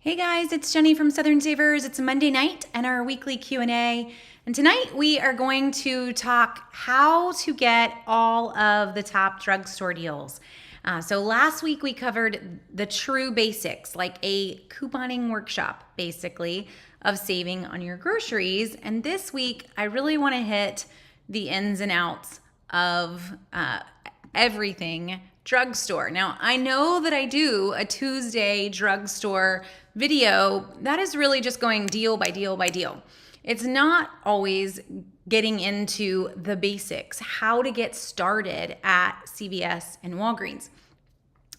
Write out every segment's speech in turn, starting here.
Hey guys, it's Jenny from Southern Savers. It's Monday night and our weekly Q&A. And tonight we are going to talk how to get all of the top drugstore deals. So last week we covered the true basics, like a couponing workshop, basically, of saving on your groceries. And this week I really want to hit the ins and outs of everything drugstore. Now, I know that I do a Tuesday drugstore video that is really just going deal by deal by deal. It's not always getting into the basics, how to get started at CVS and Walgreens.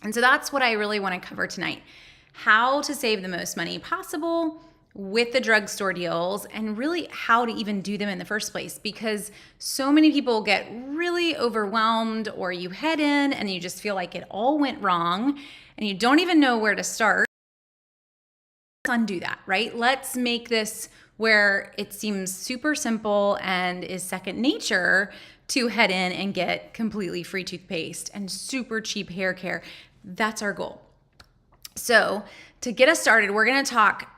And so that's what I really want to cover tonight. How to save the most money possible with the drugstore deals, and really how to even do them in the first place, because so many people get really overwhelmed, or you head in and you just feel like it all went wrong and you don't even know where to start. Let's undo that, right? Let's make this where it seems super simple and is second nature to head in and get completely free toothpaste and super cheap hair care. That's our goal. So to get us started, we're going to talk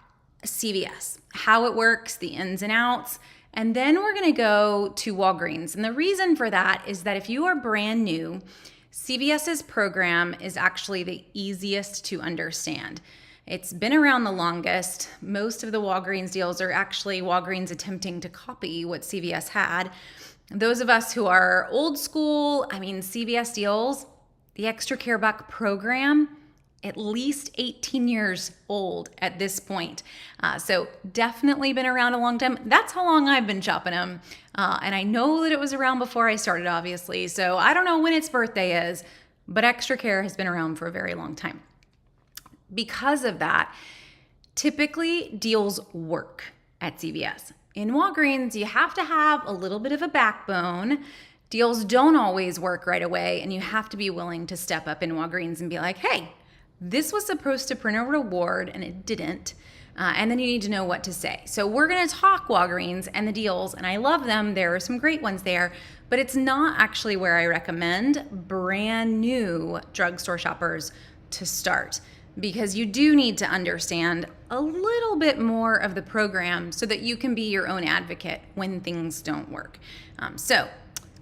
CVS, how it works, the ins and outs, and then we're going to go to Walgreens. And the reason for that is that if you are brand new, CVS's program is actually the easiest to understand. It's been around the longest. Most of the Walgreens deals are actually Walgreens attempting to copy what CVS had. Those of us who are old school, CVS deals, the ExtraCare Program, at least 18 years old at this point. So definitely been around a long time. That's how long I've been shopping them. And I know that it was around before I started, obviously. So I don't know when its birthday is, but ExtraCare has been around for a very long time. Because of that, typically deals work at CVS. In Walgreens, you have to have a little bit of a backbone. Deals don't always work right away, and you have to be willing to step up in Walgreens and be like, hey, this was supposed to print a reward and it didn't. And then you need to know what to say. So we're going to talk Walgreens and the deals, and I love them. There are some great ones there, but it's not actually where I recommend brand new drugstore shoppers to start, because you do need to understand a little bit more of the program so that you can be your own advocate when things don't work. So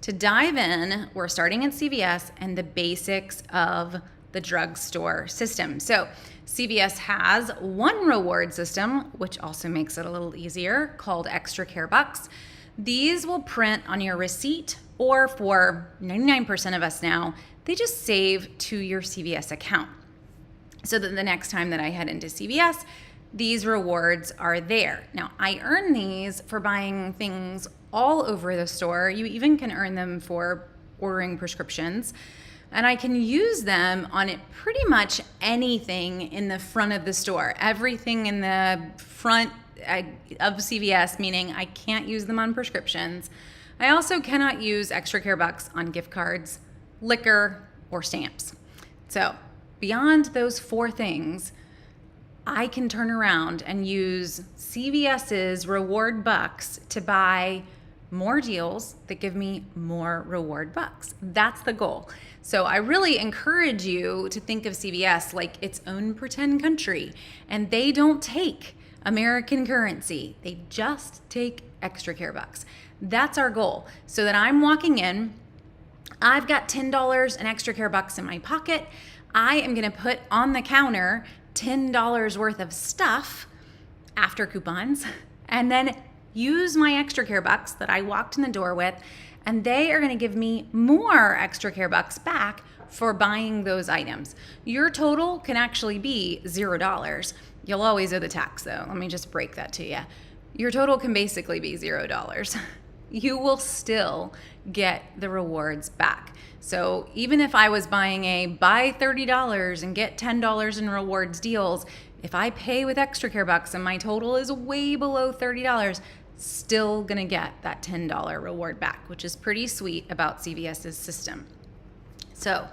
to dive in, we're starting at CVS and the basics of the drugstore system. So CVS has one reward system, which also makes it a little easier, called ExtraCare Bucks. These will print on your receipt, or for 99% of us now, they just save to your CVS account. So that the next time that I head into CVS, these rewards are there. Now, I earn these for buying things all over the store. You even can earn them for ordering prescriptions. And I can use them on it pretty much anything in the front of the store. Everything in the front of CVS, meaning I can't use them on prescriptions. I also cannot use ExtraCare Bucks on gift cards, liquor, or stamps. So beyond those four things, I can turn around and use CVS's reward bucks to buy more deals that give me more reward bucks. That's the goal. So I really encourage you to think of CVS like its own pretend country, and they don't take American currency. They just take ExtraCare Bucks. That's our goal. So that I'm walking in, I've got $10 in ExtraCare Bucks in my pocket. I am going to put on the counter $10 worth of stuff after coupons, and then use my ExtraCare Bucks that I walked in the door with, and they are going to give me more ExtraCare Bucks back for buying those items. Your total can actually be $0. You'll always owe the tax, though. Let me just break that to you. Your total can basically be $0. You will still get the rewards back. So even if I was buying a buy $30 and get $10 in rewards deals, if I pay with ExtraCare Bucks and my total is way below $30, still gonna get that $10 reward back, which is pretty sweet about CVS's system. So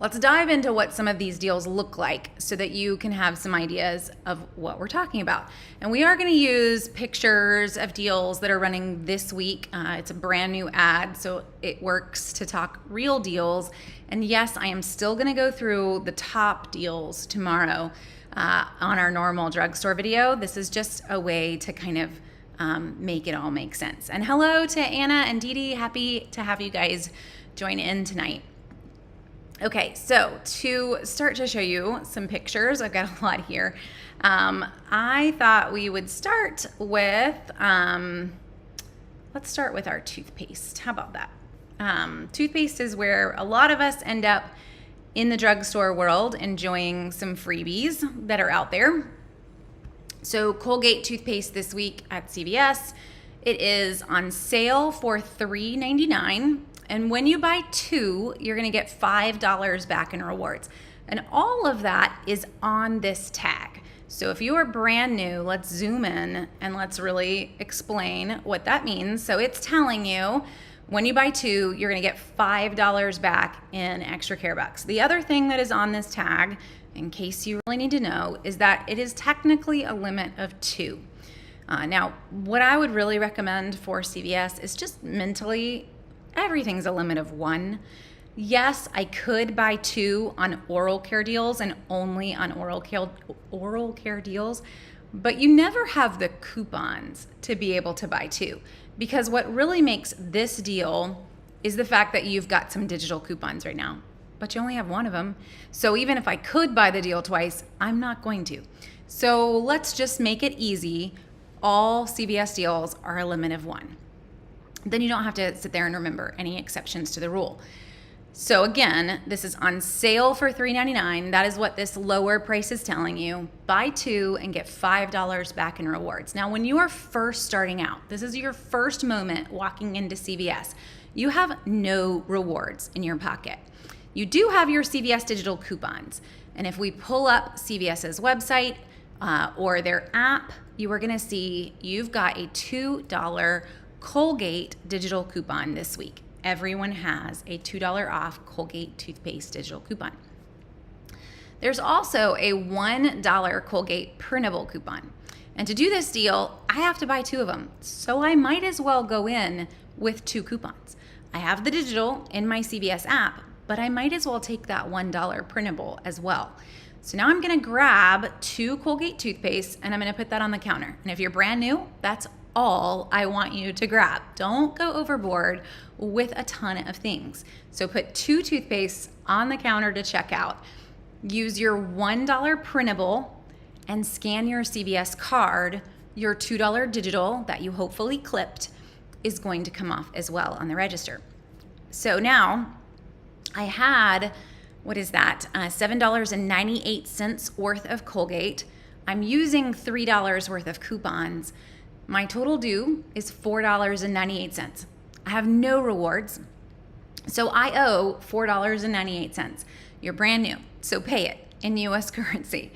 let's dive into what some of these deals look like so that you can have some ideas of what we're talking about. And we are going to use pictures of deals that are running this week. It's a brand new ad, so it works to talk real deals. And yes, I am still going to go through the top deals tomorrow on our normal drugstore video. This is just a way to kind of make it all make sense. And hello to Anna and Dee Dee. Happy to have you guys join in tonight. Okay, so to start to show you some pictures, I've got a lot here. I thought we would start with, let's start with our toothpaste. How about that? Toothpaste is where a lot of us end up in the drugstore world enjoying some freebies that are out there. So Colgate toothpaste this week at CVS, it is on sale for $3.99. And when you buy two, you're gonna get $5 back in rewards. And all of that is on this tag. So if you are brand new, let's zoom in and let's really explain what that means. So it's telling you when you buy two, you're gonna get $5 back in ExtraCare bucks. The other thing that is on this tag, in case you really need to know, is that it is technically a limit of two. Now, what I would really recommend for CVS is just mentally, everything's a limit of one. Yes, I could buy two on oral care deals and only on oral care deals, but you never have the coupons to be able to buy two, because what really makes this deal is the fact that you've got some digital coupons right now, but you only have one of them. So even if I could buy the deal twice, I'm not going to. So let's just make it easy. All CVS deals are a limit of one. Then you don't have to sit there and remember any exceptions to the rule. So again, this is on sale for $3.99. That is what this lower price is telling you. Buy two and get $5 back in rewards. Now, when you are first starting out, this is your first moment walking into CVS, you have no rewards in your pocket. You do have your CVS digital coupons. And if we pull up CVS's website or their app, you are gonna see you've got a $2 Colgate digital coupon this week. Everyone has a $2 off Colgate toothpaste digital coupon. There's also a $1 Colgate printable coupon. And to do this deal, I have to buy two of them. So I might as well go in with two coupons. I have the digital in my CVS app, but I might as well take that $1 printable as well. So now I'm gonna grab two Colgate toothpaste and I'm gonna put that on the counter. And if you're brand new, that's all I want you to grab. Don't go overboard with a ton of things. So put two toothpastes on the counter to check out. Use your $1 printable and scan your CVS card. Your $2 digital that you hopefully clipped is going to come off as well on the register. So now I had, what is that? $7.98 worth of Colgate. I'm using $3 worth of coupons. My total due is $4.98. I have no rewards, so I owe $4.98. You're brand new, so pay it in US currency.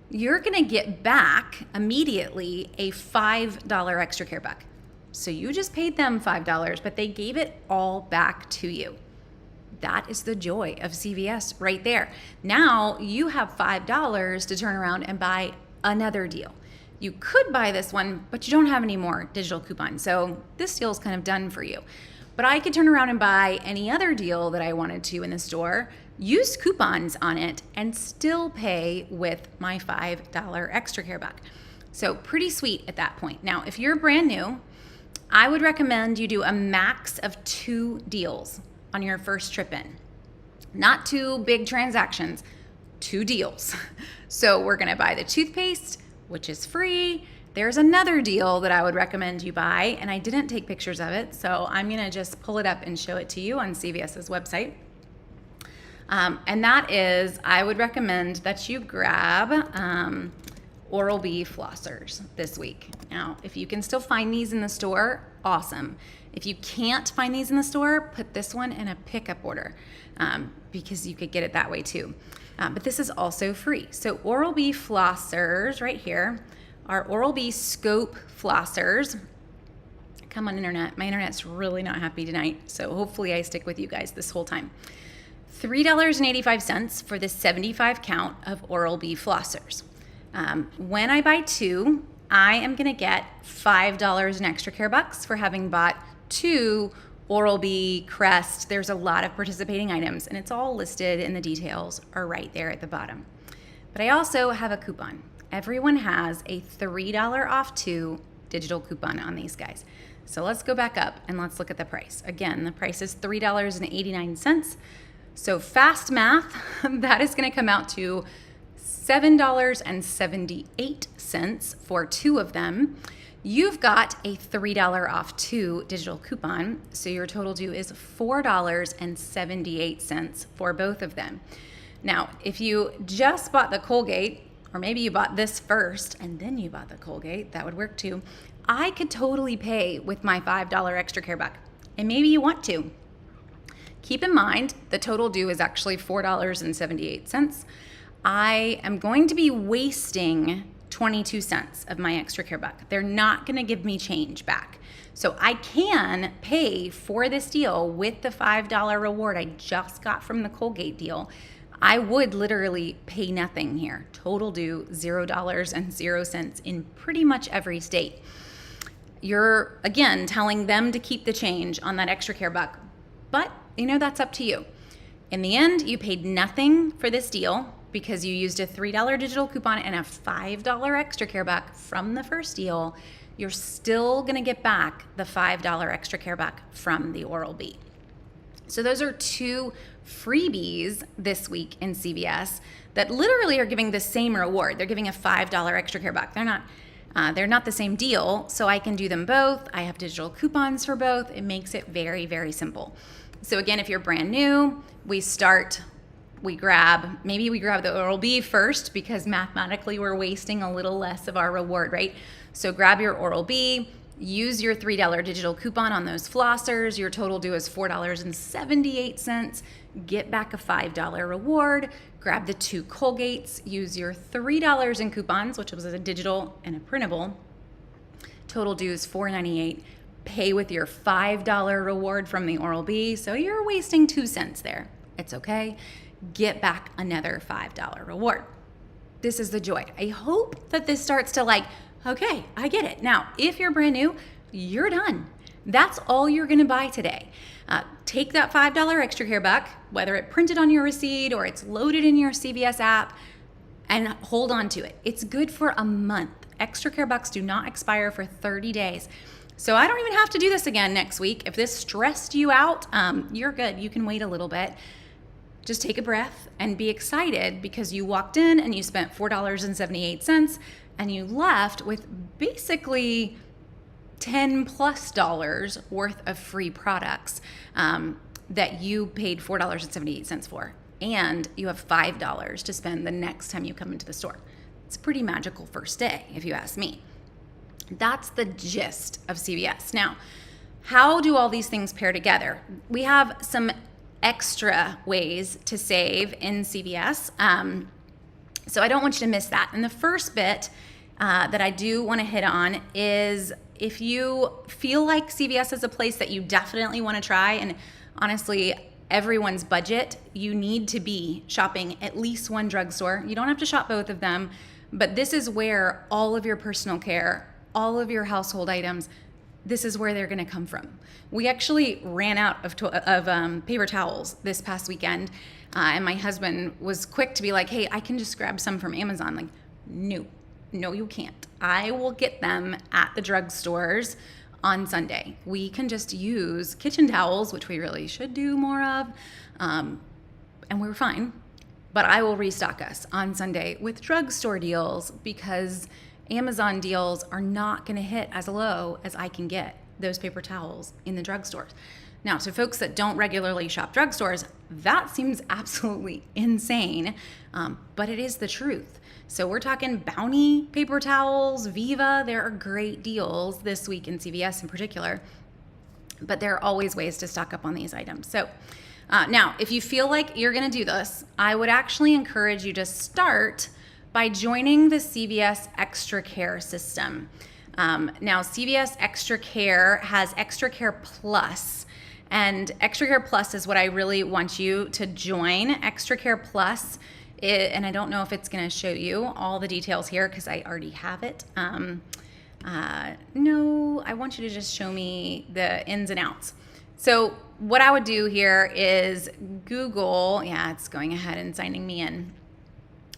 You're gonna get back immediately a $5 ExtraCare buck. So you just paid them $5, but they gave it all back to you. That is the joy of CVS right there. Now you have $5 to turn around and buy another deal. You could buy this one, but you don't have any more digital coupons. So this deal is kind of done for you. But I could turn around and buy any other deal that I wanted to in the store, use coupons on it, and still pay with my $5 ExtraCare buck. So pretty sweet at that point. Now, if you're brand new, I would recommend you do a max of two deals on your first trip in. Not two big transactions, two deals. So we're gonna buy the toothpaste, which is free. There's another deal that I would recommend you buy, and I didn't take pictures of it, so I'm gonna just pull it up and show it to you on CVS's website. And that is, I would recommend that you grab Oral-B flossers this week. Now, if you can still find these in the store, awesome. If you can't find these in the store, put this one in a pickup order because you could get it that way too. But this is also free. So Oral-B flossers right here are Oral-B scope flossers. Come on, internet. My internet's really not happy tonight, so hopefully I stick with you guys this whole time. $3.85 for the 75 count of Oral-B flossers. When I buy 2, I am going to get $5 in ExtraCare bucks for having bought 2 Oral-B, Crest. There's a lot of participating items, and it's all listed in the details or right there at the bottom. But I also have a coupon. Everyone has a $3 off 2 digital coupon on these guys. So let's go back up and let's look at the price. Again, the price is $3.89. So fast math, that is going to come out to $7.78 for 2 of them. You've got a $3 off 2 digital coupon, so your total due is $4.78 for both of them. Now, if you just bought the Colgate, or maybe you bought this first and then you bought the Colgate, that would work too. I could totally pay with my $5 ExtraCare buck, and maybe you want to. Keep in mind, the total due is actually $4.78. I am going to be wasting 22 cents of my ExtraCare buck. They're not going to give me change back. So I can pay for this deal with the $5 reward I just got from the Colgate deal. I would literally pay nothing here. Total due $0.00 in pretty much every state. You're, again, telling them to keep the change on that ExtraCare buck, but that's up to you. In the end, you paid nothing for this deal because you used a $3 digital coupon and a $5 ExtraCare buck from the first deal. You're still gonna get back the $5 ExtraCare buck from the Oral-B. So those are 2 freebies this week in CVS that literally are giving the same reward. They're giving a $5 ExtraCare buck. They're not the same deal, so I can do them both. I have digital coupons for both. It makes it very, very simple. So again, if you're brand new, maybe we grab the Oral-B first because mathematically we're wasting a little less of our reward, right? So grab your Oral-B, use your $3 digital coupon on those flossers. Your total due is $4.78. Get back a $5 reward. Grab the 2 Colgates. Use your $3 in coupons, which was a digital and a printable. Total due is $4.98. Pay with your $5 reward from the Oral-B. So you're wasting 2 cents there. It's okay. Get back another $5 reward. This is the joy. I hope that this starts to okay, I get it. Now, if you're brand new, you're done. That's all you're gonna buy today. Take that $5 ExtraCare buck, whether it printed on your receipt or it's loaded in your CVS app, and hold on to it. It's good for a month. ExtraCare bucks do not expire for 30 days. So I don't even have to do this again next week. If this stressed you out, you're good. You can wait a little bit. Just take a breath and be excited because you walked in and you spent $4.78 and you left with basically $10+ worth of free products that you paid $4.78 for. And you have $5 to spend the next time you come into the store. It's a pretty magical first day, if you ask me. That's the gist of CVS. Now, how do all these things pair together? We have some extra ways to save in CVS. So I don't want you to miss that. And the first bit that I do want to hit on is if you feel like CVS is a place that you definitely want to try, and honestly, everyone's budget, you need to be shopping at least one drugstore. You don't have to shop both of them, but this is where all of your personal care, all of your household items, this is where they're going to come from. We actually ran out of paper towels this past weekend, and my husband was quick to be like, hey, I can just grab some from Amazon. Like, no, you can't. I will get them at the drugstores on Sunday. We can just use kitchen towels, which we really should do more of, and we're fine. But I will restock us on Sunday with drugstore deals because Amazon deals are not going to hit as low as I can get those paper towels in the drugstores. Now, to folks that don't regularly shop drugstores, that seems absolutely insane, but it is the truth. So we're talking Bounty paper towels, Viva. There are great deals this week in CVS in particular, but there are always ways to stock up on these items. So now, if you feel like you're going to do this, I would actually encourage you to start by joining the CVS ExtraCare system. Now, CVS ExtraCare has ExtraCare Plus, And ExtraCare Plus is what I really want you to join. ExtraCare Plus, and I don't know if it's going to show you all the details here because I already have it. No, I want you to just show me the ins and outs. So what I would do here is Google, yeah, it's going ahead and signing me in.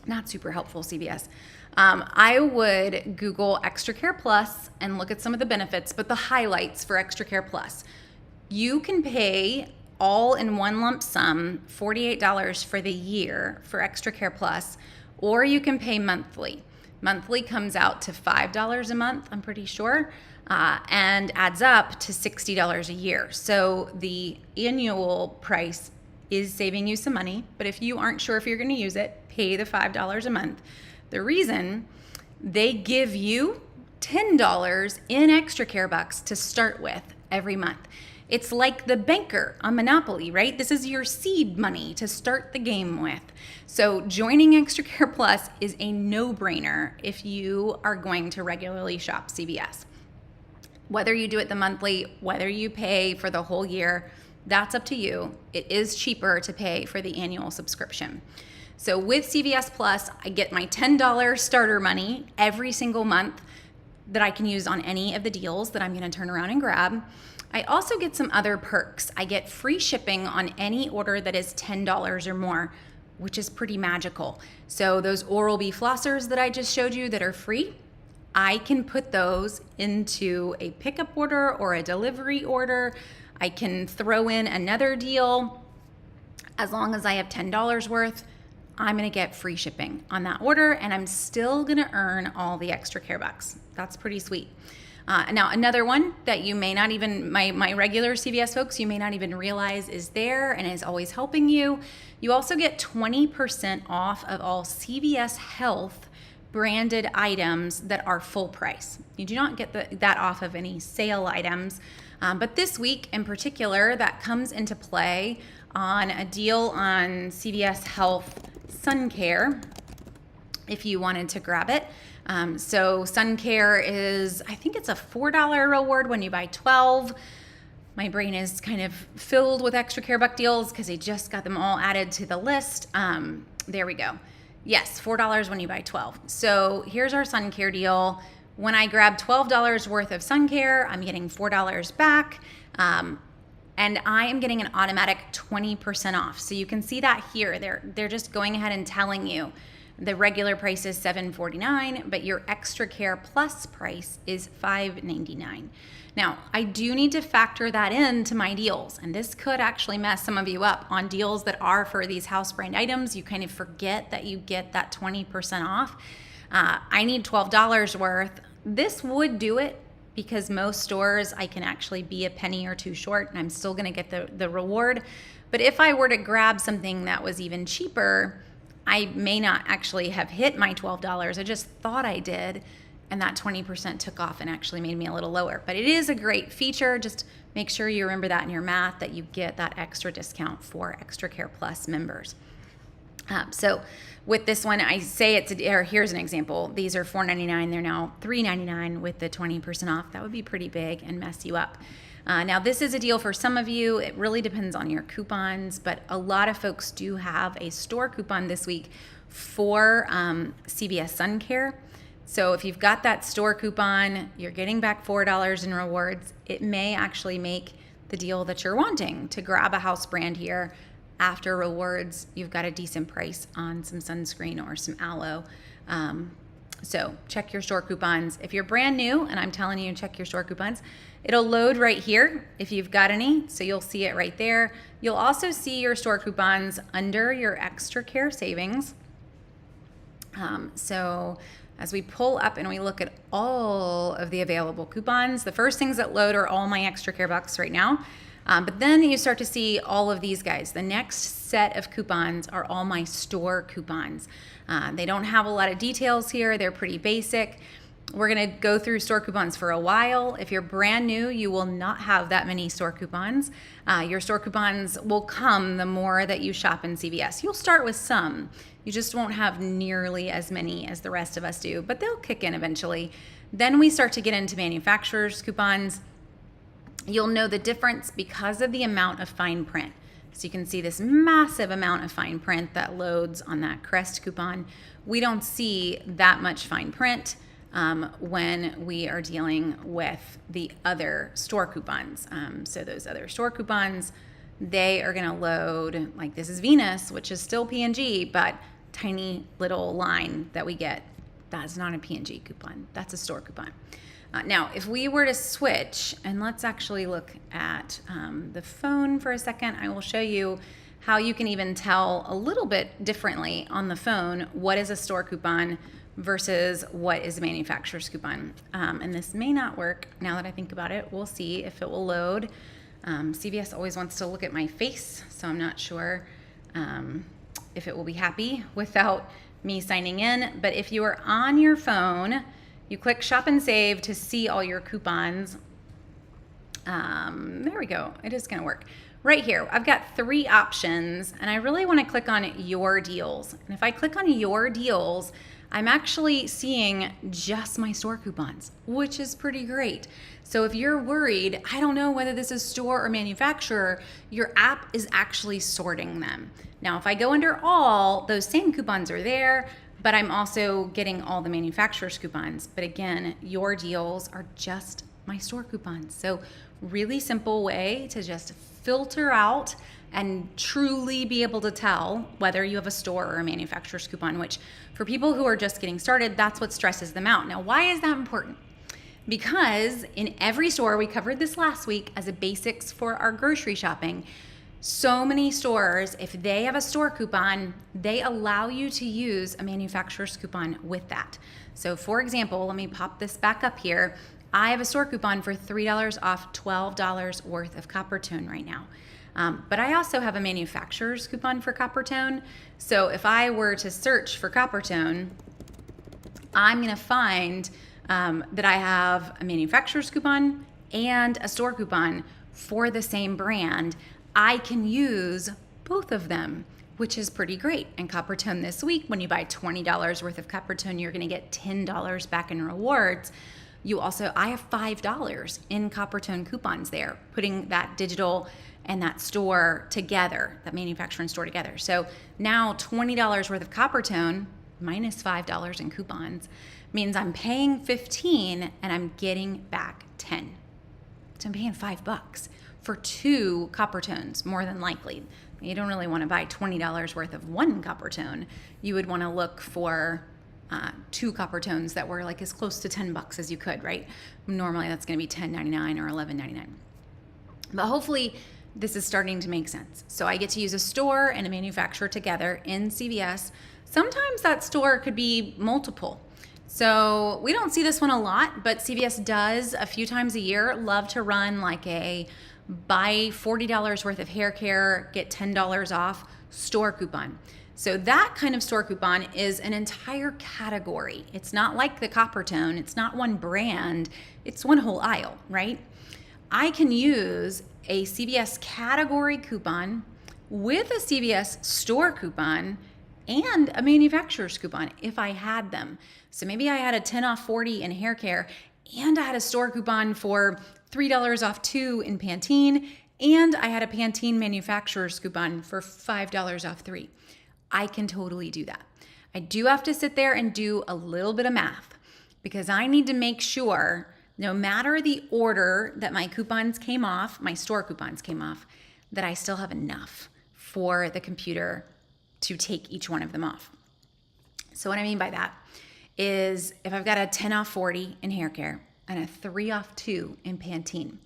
Not super helpful, CVS. I would Google ExtraCare Plus and look at some of the benefits, but the highlights for ExtraCare Plus. You can pay all in one lump sum, $48 for the year for ExtraCare Plus, or you can pay monthly. Monthly comes out to $5 a month, I'm pretty sure, and adds up to $60 a year. So the annual price is saving you some money, but if you aren't sure if you're going to use it, pay the $5 a month. The reason, they give you $10 in ExtraCare bucks to start with every month. It's like the banker on Monopoly, right? This is your seed money to start the game with. So joining ExtraCare Plus is a no-brainer if you are going to regularly shop CVS. Whether you do it the monthly, whether you pay for the whole year, that's up to you. It is cheaper to pay for the annual subscription. So with CVS Plus, I get my $10 starter money every single month that I can use on any of the deals that I'm going to turn around and grab. I also get some other perks. I get free shipping on any order that is $10 or more, which is pretty magical. So those Oral-B flossers that I just showed you that are free, I can put those into a pickup order or a delivery order. I can throw in another deal. As long as I have $10 worth, I'm gonna get free shipping on that order, and I'm still gonna earn all the ExtraCare bucks. That's pretty sweet. Now, another one that you may not even, my regular CVS folks, you may not even realize is there and is always helping you. You also get 20% off of all CVS Health branded items that are full price. You do not get that off of any sale items, but this week in particular, that comes into play on a deal on CVS Health Sun Care, if you wanted to grab it. So Sun Care is, I think it's a $4 reward when you buy 12. My brain is kind of filled with ExtraCare buck deals because they just got them all added to the list. There we go. Yes, $4 when you buy 12. So here's our Sun Care deal. When I grab $12 worth of Sun Care, I'm getting $4 back. And I am getting an automatic 20% off. So you can see that here. They're just going ahead and telling you the regular price is $7.49, but your ExtraCare Plus price is $5.99. Now, I do need to factor that into my deals, and this could actually mess some of you up on deals that are for these house brand items. You kind of forget that you get that 20% off. I need $12 worth. This would do it because most stores I can actually be a penny or two short, and I'm still gonna get the reward. But if I were to grab something that was even cheaper, I may not actually have hit my $12. I just thought I did, and that 20% took off and actually made me a little lower. But it is a great feature. Just make sure you remember that in your math, that you get that extra discount for ExtraCare Plus members. So with this one, I say here's an example. These are $4.99. They're now $3.99 with the 20% off. That would be pretty big and mess you up. Now, this is a deal for some of you. It really depends on your coupons, but a lot of folks do have a store coupon this week for CVS Sun Care. So if you've got that store coupon, you're getting back $4 in rewards. It may actually make the deal that you're wanting to grab a house brand here. After rewards, you've got a decent price on some sunscreen or some aloe. So check your store coupons. If you're brand new, and I'm telling you, check your store coupons, it'll load right here if you've got any, so you'll see it right there. You'll also see your store coupons under your ExtraCare savings. So as we pull up and we look at all of the available coupons, the first things that load are all my ExtraCare bucks right now. But then you start to see all of these guys. The next set of coupons are all my store coupons. They don't have a lot of details here. They're pretty basic. We're gonna go through store coupons for a while. If you're brand new, you will not have that many store coupons. Your store coupons will come the more that you shop in CVS. You'll start with some. You just won't have nearly as many as the rest of us do, but they'll kick in eventually. Then we start to get into manufacturer's coupons. You'll know the difference because of the amount of fine print. So you can see this massive amount of fine print that loads on that Crest coupon. We don't see that much fine print when we are dealing with the other store coupons. So those other store coupons, they are gonna load, like this is Venus, which is still P&G, but tiny little line that we get, that's not a P&G coupon, that's a store coupon. Now, if we were to switch, and let's actually look at the phone for a second, I will show you how you can even tell a little bit differently on the phone what is a store coupon versus what is a manufacturer's coupon. And this may not work now that I think about it. We'll see if it will load. CVS always wants to look at my face, so I'm not sure if it will be happy without me signing in. But if you are on your phone, you click shop and save to see all your coupons. There we go. It is going to work. Right here, I've got 3 options, and I really want to click on your deals. And if I click on your deals, I'm actually seeing just my store coupons, which is pretty great. So if you're worried, I don't know whether this is store or manufacturer, your app is actually sorting them. Now, if I go under all, those same coupons are there, but I'm also getting all the manufacturer's coupons. But again, your deals are just my store coupons. So really simple way to just filter out and truly be able to tell whether you have a store or a manufacturer's coupon, which for people who are just getting started, that's what stresses them out. Now, why is that important? Because in every store, we covered this last week as a basics for our grocery shopping, so many stores, if they have a store coupon, they allow you to use a manufacturer's coupon with that. So for example, let me pop this back up here. I have a store coupon for $3 off $12 worth of Coppertone right now. But I also have a manufacturer's coupon for Coppertone. So if I were to search for Coppertone, I'm gonna find that I have a manufacturer's coupon and a store coupon for the same brand. I can use both of them, which is pretty great. And Coppertone this week, when you buy $20 worth of Coppertone, you're gonna get $10 back in rewards. I have $5 in Coppertone coupons there, putting that digital and that store together, that manufacturer and store together. So now $20 worth of Coppertone minus $5 in coupons means I'm paying $15 and I'm getting back $10. So I'm paying $5 for 2 Coppertones, more than likely. You don't really want to buy $20 worth of one Coppertone. You would want to look for 2 Coppertones that were like as close to $10 as you could, right? Normally that's going to be $10.99 or $11.99. But hopefully this is starting to make sense. So I get to use a store and a manufacturer together in CVS. Sometimes that store could be multiple. So we don't see this one a lot, but CVS does a few times a year love to run like a buy $40 worth of hair care, get $10 off store coupon. So that kind of store coupon is an entire category. It's not like the Coppertone. It's not one brand. It's one whole aisle, right? I can use a CVS category coupon with a CVS store coupon and a manufacturer's coupon if I had them. So maybe I had a 10 off 40 in hair care and I had a store coupon for $3 off 2 in Pantene, and I had a Pantene manufacturer's coupon for $5 off 3. I can totally do that. I do have to sit there and do a little bit of math because I need to make sure no matter the order that my coupons came off, my store coupons came off, that I still have enough for the computer to take each one of them off. So what I mean by that is if I've got a 10 off 40 in hair care and a 3 off 2 in Pantene,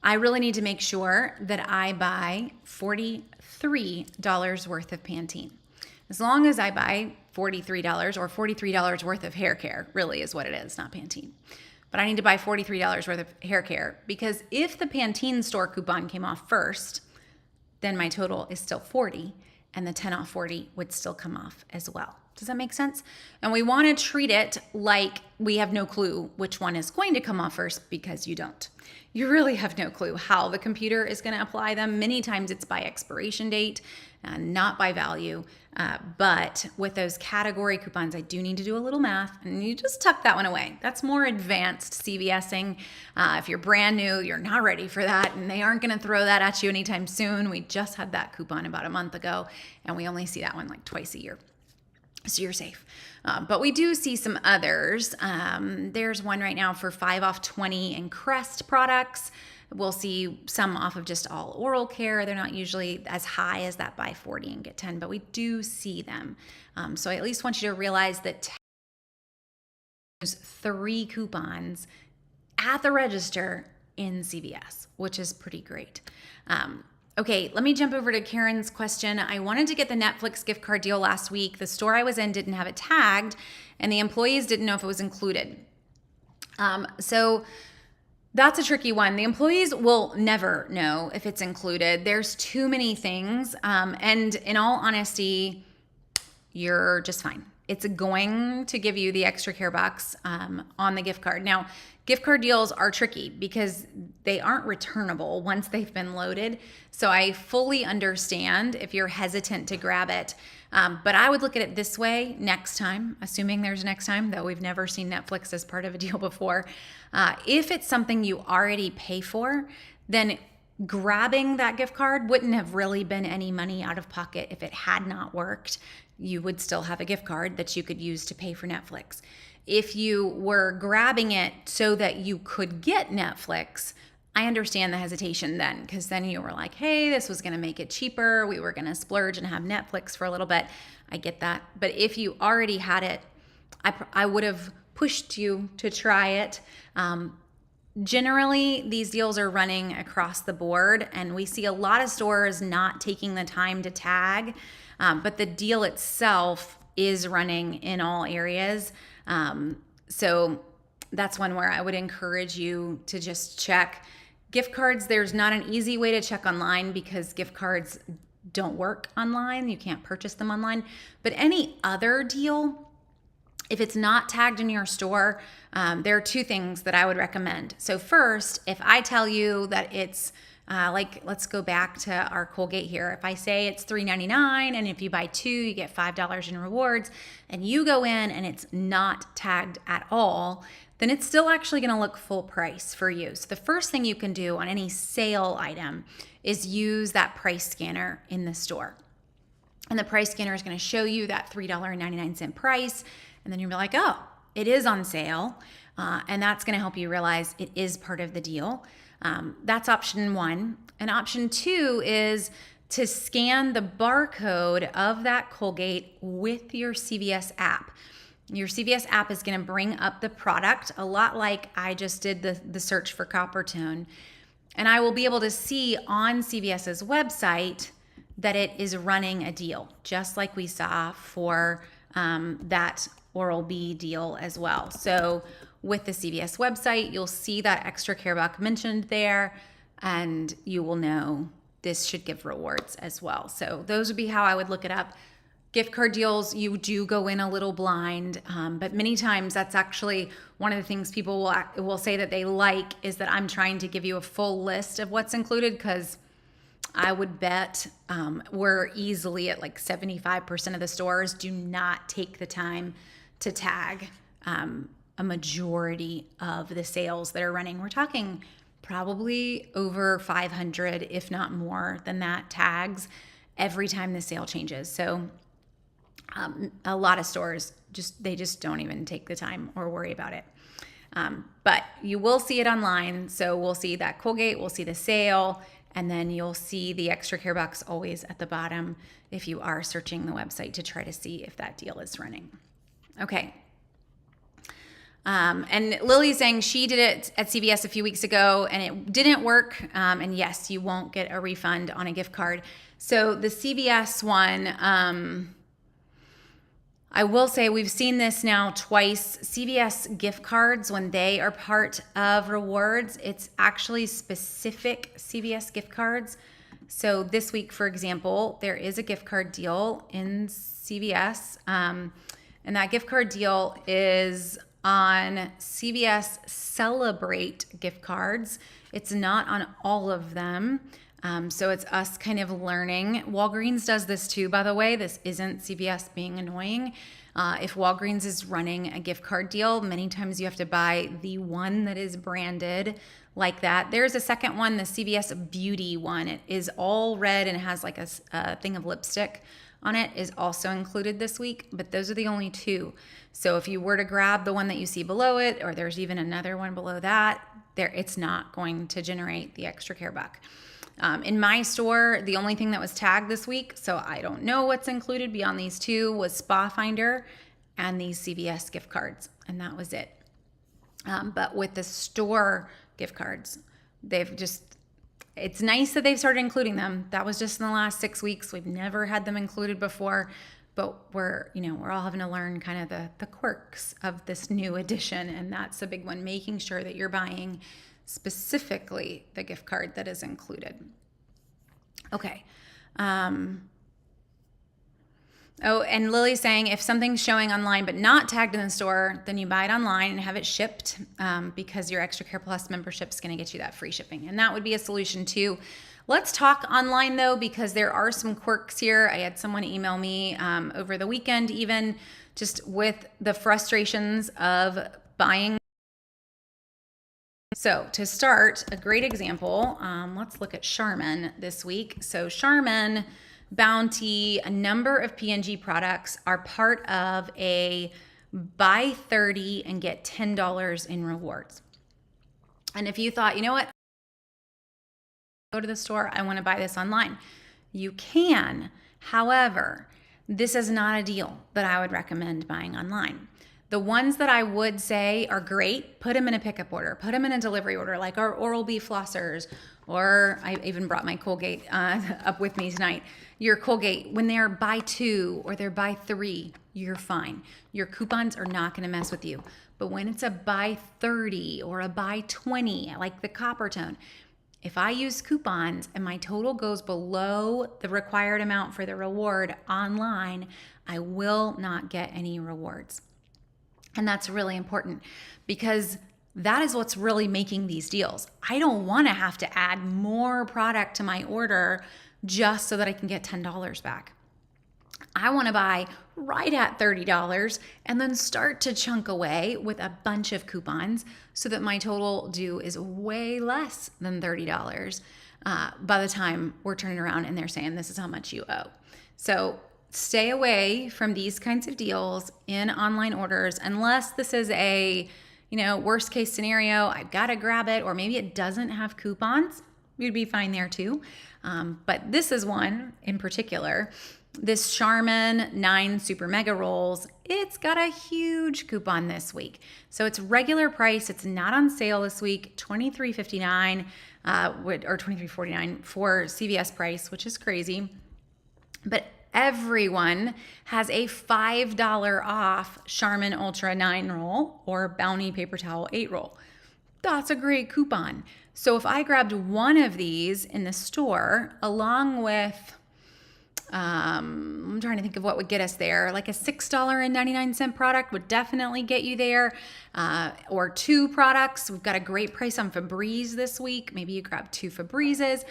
I really need to make sure that I buy $43 worth of Pantene. As long as I buy $43 or $43 worth of hair care, really is what it is, not Pantene. But I need to buy $43 worth of hair care because if the Pantene store coupon came off first, then my total is still 40 and the 10 off 40 would still come off as well. Does that make sense? And we want to treat it like we have no clue which one is going to come off first, because you don't. You really have no clue how the computer is going to apply them. Many times it's by expiration date and not by value. But with those category coupons, I do need to do a little math, and you just tuck that one away. That's more advanced CVSing. If you're brand new, you're not ready for that, and they aren't going to throw that at you anytime soon. We just had that coupon about a month ago, and we only see that one like twice a year. So you're safe. But we do see some others. There's one right now for 5 off 20 in Crest products. We'll see some off of just all oral care. They're not usually as high as that buy 40 and get 10, but we do see them. So I at least want you to realize that there's 3 coupons at the register in CVS, which is pretty great. Okay, let me jump over to Karen's question. I wanted to get the Netflix gift card deal last week. The store I was in didn't have it tagged, and the employees didn't know if it was included. So that's a tricky one. The employees will never know if it's included. There's too many things, and in all honesty, you're just fine. It's going to give you the extra care box on the gift card. Now, gift card deals are tricky because they aren't returnable once they've been loaded. So I fully understand if you're hesitant to grab it. But I would look at it this way next time, assuming there's next time, though we've never seen Netflix as part of a deal before. If it's something you already pay for, then grabbing that gift card wouldn't have really been any money out of pocket if it had not worked. You would still have a gift card that you could use to pay for Netflix. If you were grabbing it so that you could get Netflix, I understand the hesitation then, because then you were like, hey, this was going to make it cheaper. We were going to splurge and have Netflix for a little bit. I get that. But if you already had it, I would have pushed you to try it. Generally, these deals are running across the board, and we see a lot of stores not taking the time to tag, but the deal itself is running in all areas. So that's one where I would encourage you to just check. Gift cards, there's not an easy way to check online because gift cards don't work online. You can't purchase them online. But any other deal, if it's not tagged in your store, there are 2 things that I would recommend. So first, if I tell you that it's let's go back to our Colgate here. If I say it's $3.99 and if you buy 2, you get $5 in rewards, and you go in and it's not tagged at all, then it's still actually going to look full price for you. So the first thing you can do on any sale item is use that price scanner in the store. And the price scanner is going to show you that $3.99 price. And then you'll be like, oh, it is on sale. And that's going to help you realize it is part of the deal. That's option 1. And option 2 is to scan the barcode of that Colgate with your CVS app. Your CVS app is going to bring up the product a lot like I just did the search for Coppertone. And I will be able to see on CVS's website that it is running a deal, just like we saw for that Oral-B deal as well. So with the CVS website, you'll see that extra care box mentioned there, and you will know this should give rewards as well. So those would be how I would look it up. Gift card deals, you do go in a little blind, but many times that's actually one of the things people will say that they like, is that I'm trying to give you a full list of what's included, because I would bet we're easily at like 75% of the stores do not take the time to tag a majority of the sales that are running. We're talking probably over 500, if not more than that, tags every time the sale changes. So a lot of stores they just don't even take the time or worry about it. But you will see it online. So we'll see that Colgate, we'll see the sale, and then you'll see the extra care box always at the bottom if you are searching the website to try to see if that deal is running. Okay. And Lily's saying she did it at CVS a few weeks ago and it didn't work. And yes, you won't get a refund on a gift card. So the CVS one, I will say we've seen this now twice. CVS gift cards, when they are part of rewards, it's actually specific CVS gift cards So this week, for example, there is a gift card deal in CVS, and that gift card deal is on CVS Celebrate gift cards. It's not on all of them. So it's us kind of learning. Walgreens does this too, by the way. This isn't CVS being annoying. If Walgreens is running a gift card deal, many times you have to buy the one that is branded like that. There's a second one, the CVS Beauty one. It is all red and it has like a thing of lipstick on it, is also included this week, but those are the only two. So if you were to grab the one that you see below it, or there's even another one below that, it's not going to generate the ExtraCare buck. In my store, the only thing that was tagged this week, so I don't know what's included beyond these two, was Spa Finder and these CVS gift cards, and that was it. But with the store gift cards, it's nice that they've started including them. That was just in the last 6 weeks. We've never had them included before, but we're all having to learn kind of the quirks of this new edition, and that's a big one, making sure that you're buying specifically the gift card that is included. Okay. And Lily's saying if something's showing online but not tagged in the store, then you buy it online and have it shipped, because your ExtraCare Plus membership is going to get you that free shipping. And that would be a solution too. Let's talk online though, because there are some quirks here. I had someone email me over the weekend, even just with the frustrations of buying. So to start, a great example, let's look at Charmin this week. So Charmin, Bounty, a number of P&G products are part of a buy 30 and get $10 in rewards. And if you thought, you know what, go to the store, I want to buy this online, you can. However, this is not a deal that I would recommend buying online. The ones that I would say are great, put them in a pickup order, put them in a delivery order, like our Oral-B flossers, or I even brought my Colgate up with me tonight. Your Colgate, when they're buy 2 or they're buy 3, you're fine. Your coupons are not going to mess with you. But when it's a buy 30 or a buy 20, like the Copper Tone, if I use coupons and my total goes below the required amount for the reward online, I will not get any rewards. And that's really important, because that is what's really making these deals. I don't want to have to add more product to my order just so that I can get $10 back. I want to buy right at $30 and then start to chunk away with a bunch of coupons so that my total due is way less than $30 by the time we're turning around and they're saying this is how much you owe. So stay away from these kinds of deals in online orders unless this is a worst case scenario, I've got to grab it, or maybe it doesn't have coupons. You'd be fine there too. But this is one in particular, this Charmin 9 Super Mega Rolls. It's got a huge coupon this week. So it's regular price. It's not on sale this week, $23.59 or $23.49 for CVS price, which is crazy. But everyone has a $5 off Charmin Ultra 9 roll or Bounty Paper Towel 8 roll. That's a great coupon. So if I grabbed one of these in the store along with, I'm trying to think of what would get us there, like a $6.99 product would definitely get you there, or 2 products. We've got a great price on Febreze this week. Maybe you grab 2 Febrezes.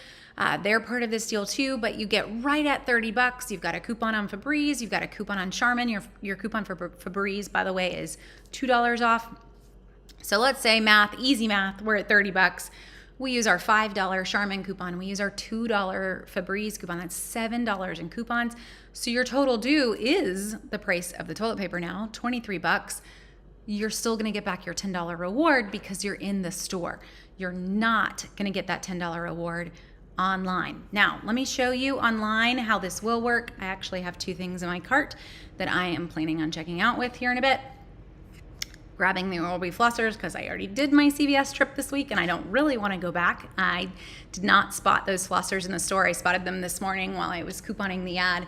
They're part of this deal too, but you get right at $30. You've got a coupon on Febreze. You've got a coupon on Charmin. Your coupon for Febreze, by the way, is $2 off. So let's say easy math, we're at $30. We use our $5 Charmin coupon. We use our $2 Febreze coupon. That's $7 in coupons. So your total due is the price of the toilet paper now, $23. You're still going to get back your $10 reward because you're in the store. You're not going to get that $10 reward online. Now, let me show you online how this will work. I actually have 2 things in my cart that I am planning on checking out with here in a bit. Grabbing the Oral-B flossers because I already did my CVS trip this week and I don't really want to go back. I did not spot those flossers in the store. I spotted them this morning while I was couponing the ad.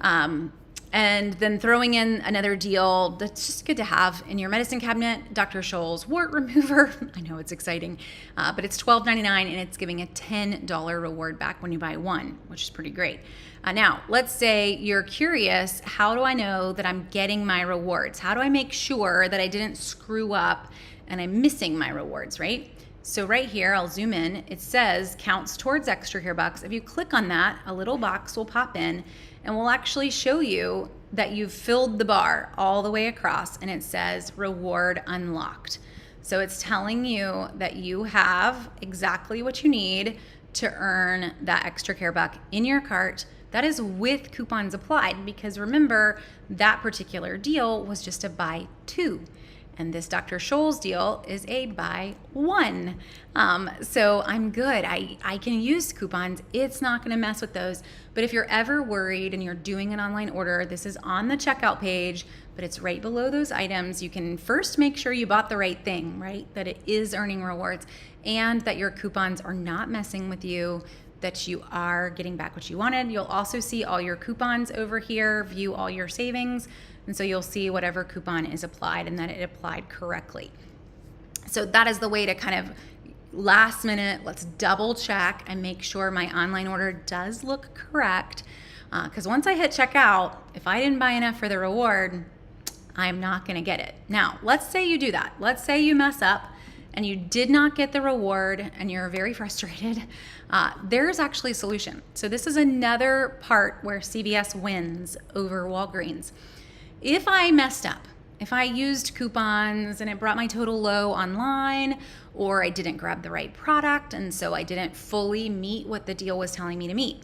And And then throwing in another deal that's just good to have in your medicine cabinet, Dr. Scholl's wart remover. I know it's exciting, but it's $12.99 and it's giving a $10 reward back when you buy one, which is pretty great. Now, let's say you're curious, how do I know that I'm getting my rewards? How do I make sure that I didn't screw up and I'm missing my rewards, right? So right here, I'll zoom in. It says counts towards ExtraCare bucks. If you click on that, a little box will pop in and will actually show you that you've filled the bar all the way across, and it says reward unlocked. So it's telling you that you have exactly what you need to earn that ExtraCare buck in your cart. That is with coupons applied, because remember, that particular deal was just a buy two. And this Dr. Scholl's deal is a buy one. So I'm good. I can use coupons. It's not going to mess with those. But if you're ever worried and you're doing an online order, this is on the checkout page, but it's right below those items. You can first make sure you bought the right thing, right? That it is earning rewards and that your coupons are not messing with you, that you are getting back what you wanted. You'll also see all your coupons over here, view all your savings. And so you'll see whatever coupon is applied and that it applied correctly. So that is the way to kind of last minute, let's double check and make sure my online order does look correct. Because once I hit checkout, if I didn't buy enough for the reward, I'm not gonna get it. Now, let's say you do that. Let's say you mess up and you did not get the reward and you're very frustrated. There's actually a solution. So this is another part where CVS wins over Walgreens. If I messed up, if I used coupons and it brought my total low online, or I didn't grab the right product and so I didn't fully meet what the deal was telling me to meet,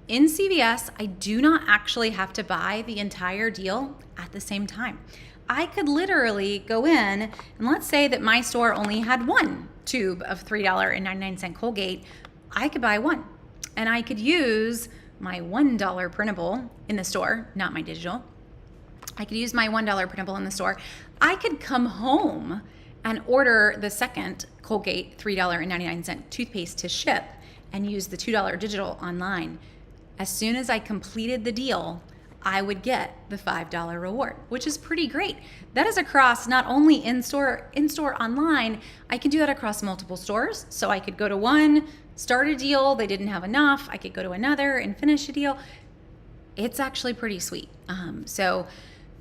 in CVS, I do not actually have to buy the entire deal at the same time. I could literally go in and let's say that my store only had one tube of $3.99 Colgate. I could buy one and I could use my $1 printable in the store, not my digital. I could use my $1 printable in the store. I could come home and order the second Colgate $3.99 toothpaste to ship and use the $2 digital online. As soon as I completed the deal, I would get the $5 reward, which is pretty great. That is across not only in-store, online, I can do that across multiple stores. So I could go to one, start a deal, they didn't have enough. I could go to another and finish a deal. It's actually pretty sweet. So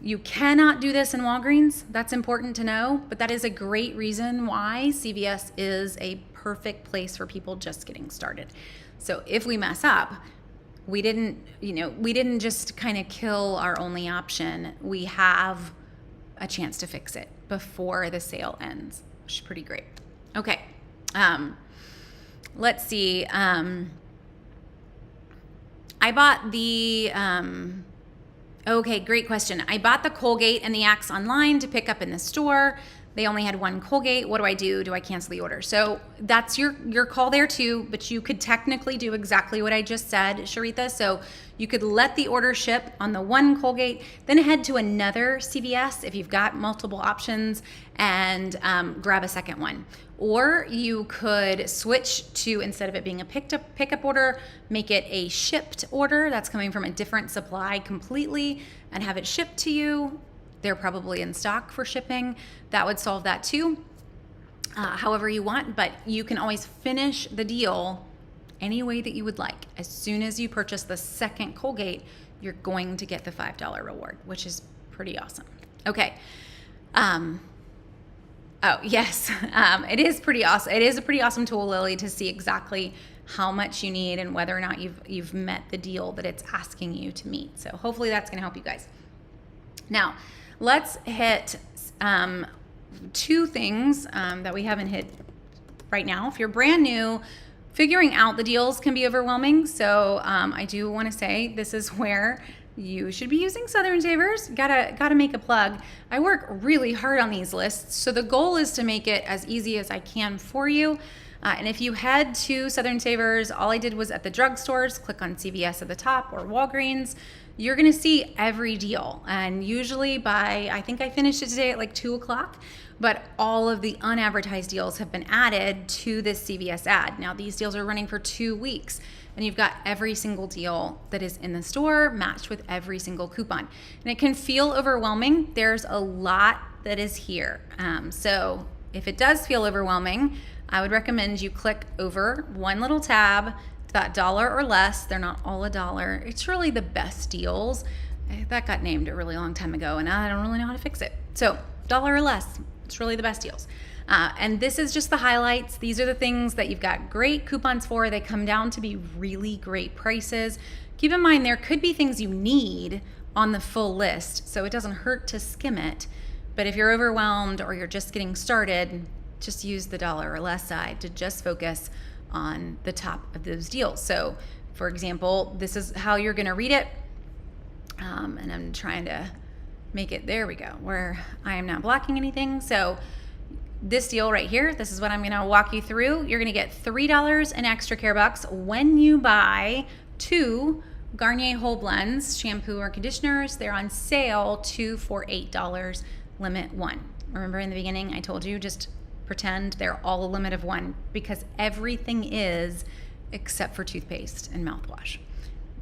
you cannot do this in Walgreens. That's important to know, but that is a great reason why CVS is a perfect place for people just getting started. So if we mess up, we didn't just kind of kill our only option. We have a chance to fix it before the sale ends, which is pretty great. Okay. Let's see. I bought the, okay, great question. I bought the Colgate and the Axe online to pick up in the store. They only had one Colgate. What do I do? Do I cancel the order? So that's your call there too, but you could technically do exactly what I just said, Sharita. So you could let the order ship on the one Colgate, then head to another CVS if you've got multiple options and grab a second one. Or you could switch to, instead of it being a pickup order, make it a shipped order that's coming from a different supply completely and have it shipped to you. They're probably in stock for shipping. That would solve that too, however you want, but you can always finish the deal any way that you would like. As soon as you purchase the second Colgate, you're going to get the $5 reward, which is pretty awesome. Okay. Oh, yes, it is pretty awesome. It is a pretty awesome tool, Lily, to see exactly how much you need and whether or not you've met the deal that it's asking you to meet. So hopefully that's going to help you guys. Now, let's hit two things that we haven't hit right now. If you're brand new, figuring out the deals can be overwhelming. So I do want to say this is where you should be using Southern Savers. Gotta make a plug. I work really hard on these lists, so the goal is to make it as easy as I can for you. And if you head to Southern Savers, all I did was at the drugstores, click on CVS at the top or Walgreens, you're gonna see every deal. And usually by, I think I finished it today at like 2 o'clock, but all of the unadvertised deals have been added to this CVS ad. Now these deals are running for 2 weeks, and you've got every single deal that is in the store matched with every single coupon. And it can feel overwhelming. There's a lot that is here. So if it does feel overwhelming, I would recommend you click over one little tab to that $1 or less. They're not all $1. It's really the best deals. That got named a really long time ago, and I don't really know how to fix it. So $1 or less, it's really the best deals. And this is just the highlights. These are the things that you've got great coupons for. They come down to be really great prices. Keep in mind, there could be things you need on the full list, so it doesn't hurt to skim it. But if you're overwhelmed or you're just getting started, just use the $1 or less side to just focus on the top of those deals. So for example, this is how you're gonna read it. And I'm trying to make it, there we go, where I am not blocking anything. So this deal right here, this is what I'm gonna walk you through. You're gonna get $3 in ExtraCare bucks when you buy 2 Garnier Whole Blends, shampoo or conditioners. They're on sale, 2 for $8, limit 1. Remember in the beginning, I told you, just pretend they're all a limit of 1, because everything is except for toothpaste and mouthwash.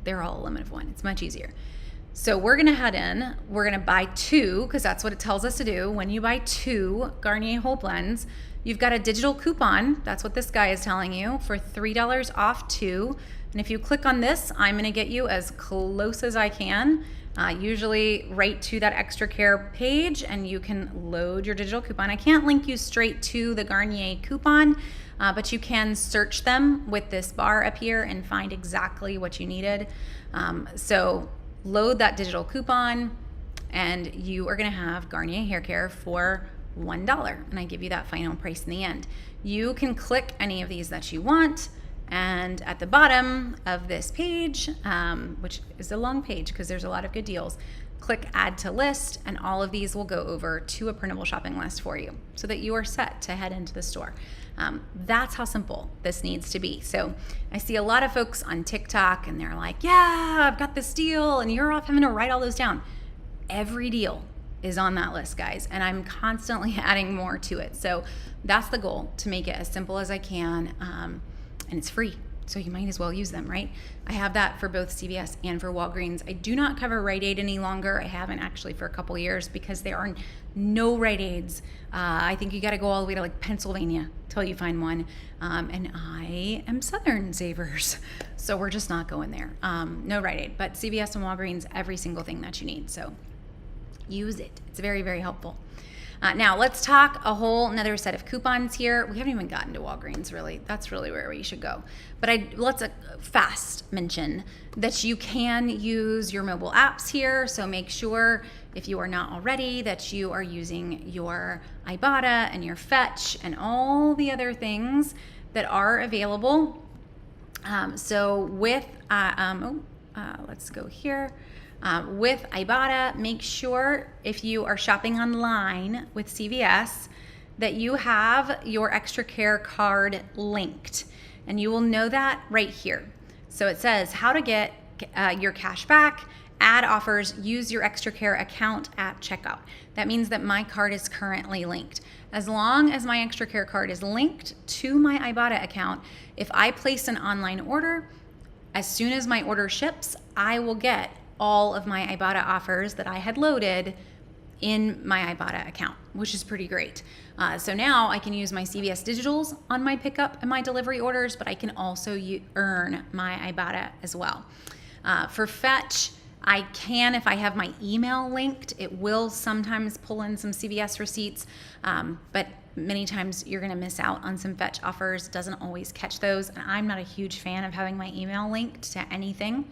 They're all a limit of 1. It's much easier. So we're gonna head in, we're gonna buy 2, because that's what it tells us to do. When you buy 2 Garnier Whole Blends, you've got a digital coupon, that's what this guy is telling you, for $3 off 2. And if you click on this, I'm gonna get you as close as I can, usually right to that ExtraCare page, and you can load your digital coupon. I can't link you straight to the Garnier coupon, but you can search them with this bar up here and find exactly what you needed. So load that digital coupon, and you are gonna have Garnier hair care for $1, and I give you that final price in the end. You can click any of these that you want, and at the bottom of this page, which is a long page because there's a lot of good deals, click add to list, and all of these will go over to a printable shopping list for you so that you are set to head into the store. That's how simple this needs to be. So I see a lot of folks on TikTok and they're like, yeah, I've got this deal, and you're off having to write all those down. Every deal is on that list, guys, and I'm constantly adding more to it. So that's the goal, to make it as simple as I can, and it's free, so you might as well use them, right? I have that for both CVS and for Walgreens. I do not cover Rite Aid any longer. I haven't actually for a couple years, because there are no Rite Aids. I think you gotta go all the way to like Pennsylvania till you find one. And I am Southern Savers, so we're just not going there. No Rite Aid, but CVS and Walgreens, every single thing that you need. So use it. It's very, very helpful. Now let's talk a whole nother set of coupons here. We haven't even gotten to Walgreens, really. That's really where we should go. But let's fast mention that you can use your mobile apps here. So make sure, if you are not already, that you are using your Ibotta and your Fetch and all the other things that are available. So with, let's go here. With Ibotta, make sure if you are shopping online with CVS that you have your ExtraCare card linked, and you will know that right here. So it says how to get your cash back, add offers, use your ExtraCare account at checkout. That means that my card is currently linked. As long as my ExtraCare card is linked to my Ibotta account, if I place an online order, as soon as my order ships, I will get all of my Ibotta offers that I had loaded in my Ibotta account, which is pretty great. So now I can use my CVS digitals on my pickup and my delivery orders, but I can also earn my Ibotta as well. For Fetch, I can, if I have my email linked, it will sometimes pull in some CVS receipts, but many times you're gonna miss out on some Fetch offers. It doesn't always catch those, and I'm not a huge fan of having my email linked to anything.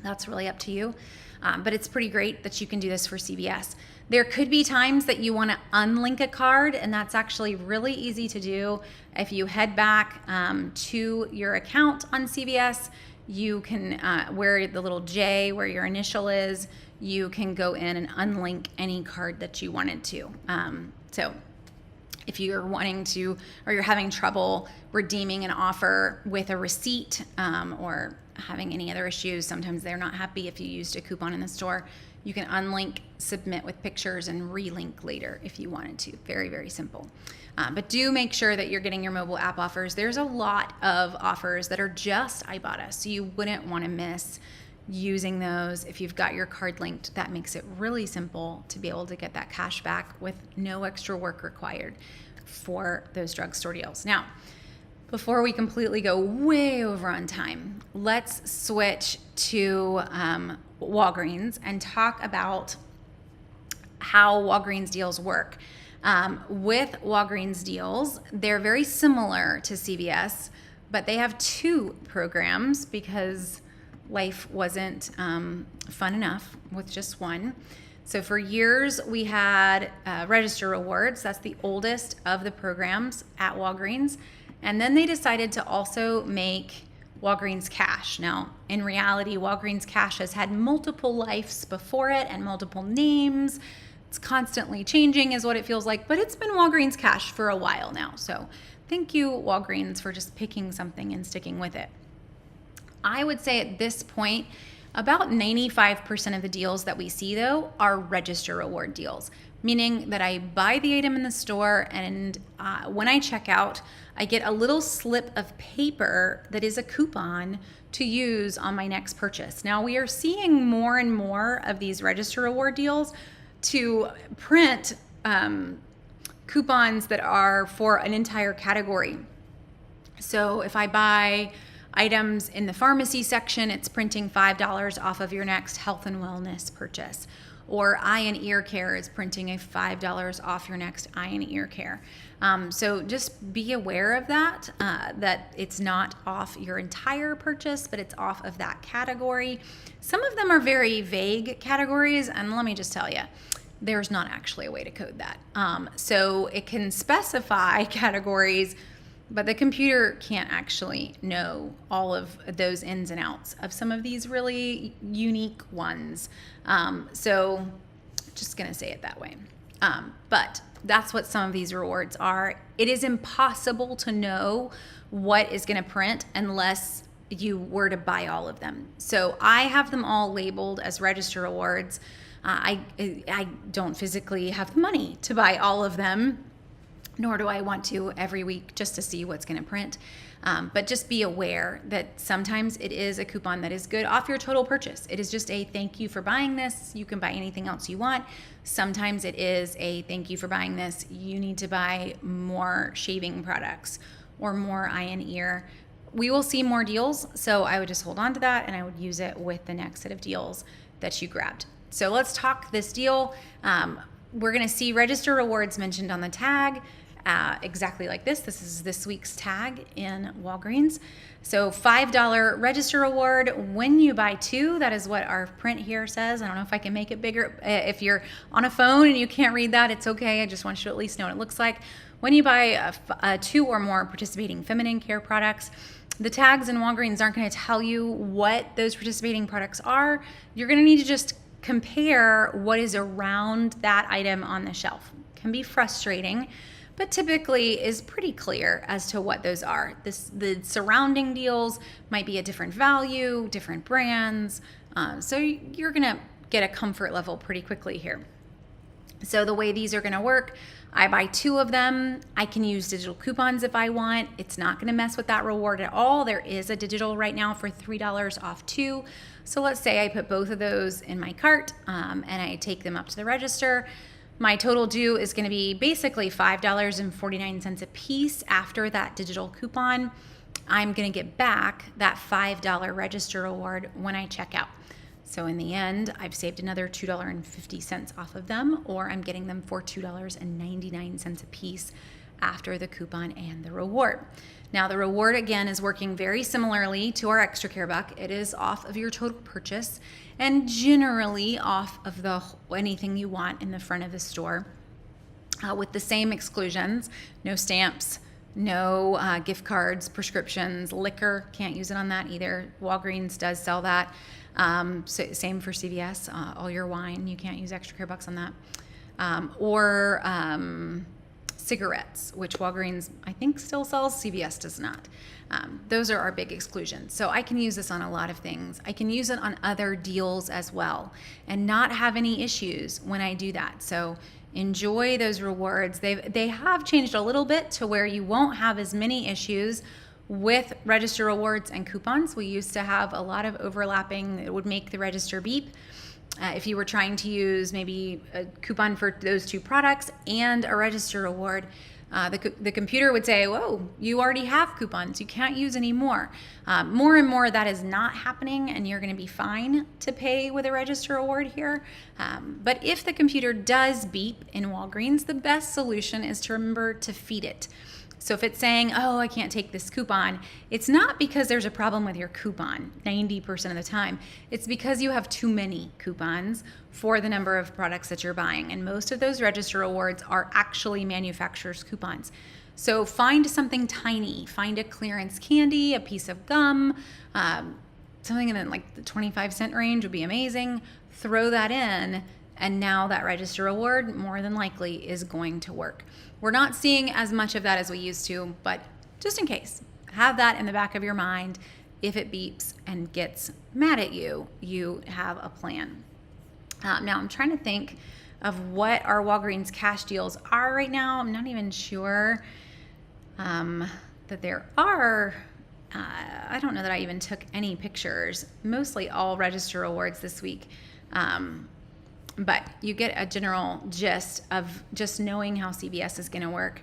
That's really up to you, but it's pretty great that you can do this for CVS. There could be times that you want to unlink a card, and that's actually really easy to do. If you head back to your account on CVS, you can, where the little J, where your initial is, you can go in and unlink any card that you wanted to. So If you're wanting to, or you're having trouble redeeming an offer with a receipt, or having any other issues, sometimes they're not happy if you used a coupon in the store, you can unlink, submit with pictures, and relink later if you wanted to. Very, very simple. But do make sure that you're getting your mobile app offers. There's a lot of offers that are just Ibotta, so you wouldn't want to miss using those. If you've got your card linked, that makes it really simple to be able to get that cash back with no extra work required for those drugstore deals. Now, before we completely go way over on time, let's switch to Walgreens and talk about how Walgreens deals work. With Walgreens deals, they're very similar to CVS, but they have two programs because life wasn't fun enough with just one. So for years, we had Register Rewards. That's the oldest of the programs at Walgreens. And then they decided to also make Walgreens Cash. Now, in reality, Walgreens Cash has had multiple lives before it and multiple names. It's constantly changing is what it feels like, but it's been Walgreens Cash for a while now. So thank you, Walgreens, for just picking something and sticking with it. I would say at this point, about 95% of the deals that we see, though, are Register Reward deals, meaning that I buy the item in the store, and when I check out, I get a little slip of paper that is a coupon to use on my next purchase. Now, we are seeing more and more of these Register Reward deals to print coupons that are for an entire category. So if I buy items in the pharmacy section, it's printing $5 off of your next health and wellness purchase. Or eye and ear care is printing a $5 off your next eye and ear care. So just be aware of that, that it's not off your entire purchase, but it's off of that category. Some of them are very vague categories, and let me just tell you, there's not actually a way to code that. So it can specify categories, but the computer can't actually know all of those ins and outs of some of these really unique ones. So just gonna say it that way. But that's what some of these rewards are. It is impossible to know what is gonna print unless you were to buy all of them. So I have them all labeled as Register Rewards. I don't physically have the money to buy all of them, nor do I want to every week just to see what's going to print. But just be aware that sometimes it is a coupon that is good off your total purchase. It is just a thank you for buying this. You can buy anything else you want. Sometimes it is a thank you for buying this. You need to buy more shaving products or more eye and ear. We will see more deals, so I would just hold on to that and I would use it with the next set of deals that you grabbed. So let's talk this deal. We're going to see Register Rewards mentioned on the tag. Exactly like this. This is this week's tag in Walgreens. So $5 Register Reward when you buy two. That is what our print here says. I don't know if I can make it bigger. If you're on a phone and you can't read that, it's okay. I just want you to at least know what it looks like. When you buy two or more participating feminine care products, the tags in Walgreens aren't going to tell you what those participating products are. You're going to need to just compare what is around that item on the shelf. It can be frustrating, but typically is pretty clear as to what those are. The surrounding deals might be a different value, different brands, so you're gonna get a comfort level pretty quickly here. So the way these are gonna work, I buy two of them. I can use digital coupons if I want. It's not gonna mess with that reward at all. There is a digital right now for $3 off two. So let's say I put both of those in my cart and I take them up to the register. My total due is going to be basically $5.49 a piece after that digital coupon. I'm going to get back that $5 Register Reward when I check out. So in the end, I've saved another $2.50 off of them, or I'm getting them for $2.99 a piece after the coupon and the reward. Now the reward again is working very similarly to our ExtraCare buck. It is off of your total purchase and generally off of anything you want in the front of the store with the same exclusions: no stamps, no gift cards, prescriptions, liquor, can't use it on that either. Walgreens does sell that. So same for CVS, all your wine, you can't use ExtraCare bucks on that. Or cigarettes, which Walgreens, I think, still sells. CVS does not. Those are our big exclusions. So I can use this on a lot of things. I can use it on other deals as well and not have any issues when I do that. So enjoy those rewards. They have changed a little bit to where you won't have as many issues with register rewards and coupons. We used to have a lot of overlapping that would make the register beep. If you were trying to use maybe a coupon for those two products and a register reward, the computer would say, whoa, you already have coupons. You can't use any more. More and more that is not happening, and you're going to be fine to pay with a register reward here. But if the computer does beep in Walgreens, the best solution is to remember to feed it. So if it's saying, oh, I can't take this coupon, it's not because there's a problem with your coupon 90% of the time. It's because you have too many coupons for the number of products that you're buying. And most of those register rewards are actually manufacturer's coupons. So find something tiny. Find a clearance candy, a piece of gum, something in like the 25-cent range would be amazing. Throw that in, and now that register reward more than likely is going to work. We're not seeing as much of that as we used to, but just in case, have that in the back of your mind. If it beeps and gets mad at you, you have a plan. Now I'm trying to think of what our Walgreens Cash deals are right now. I'm not even sure that there are. I don't know that I even took any pictures. Mostly all register rewards this week. But you get a general gist of just knowing how CVS is going to work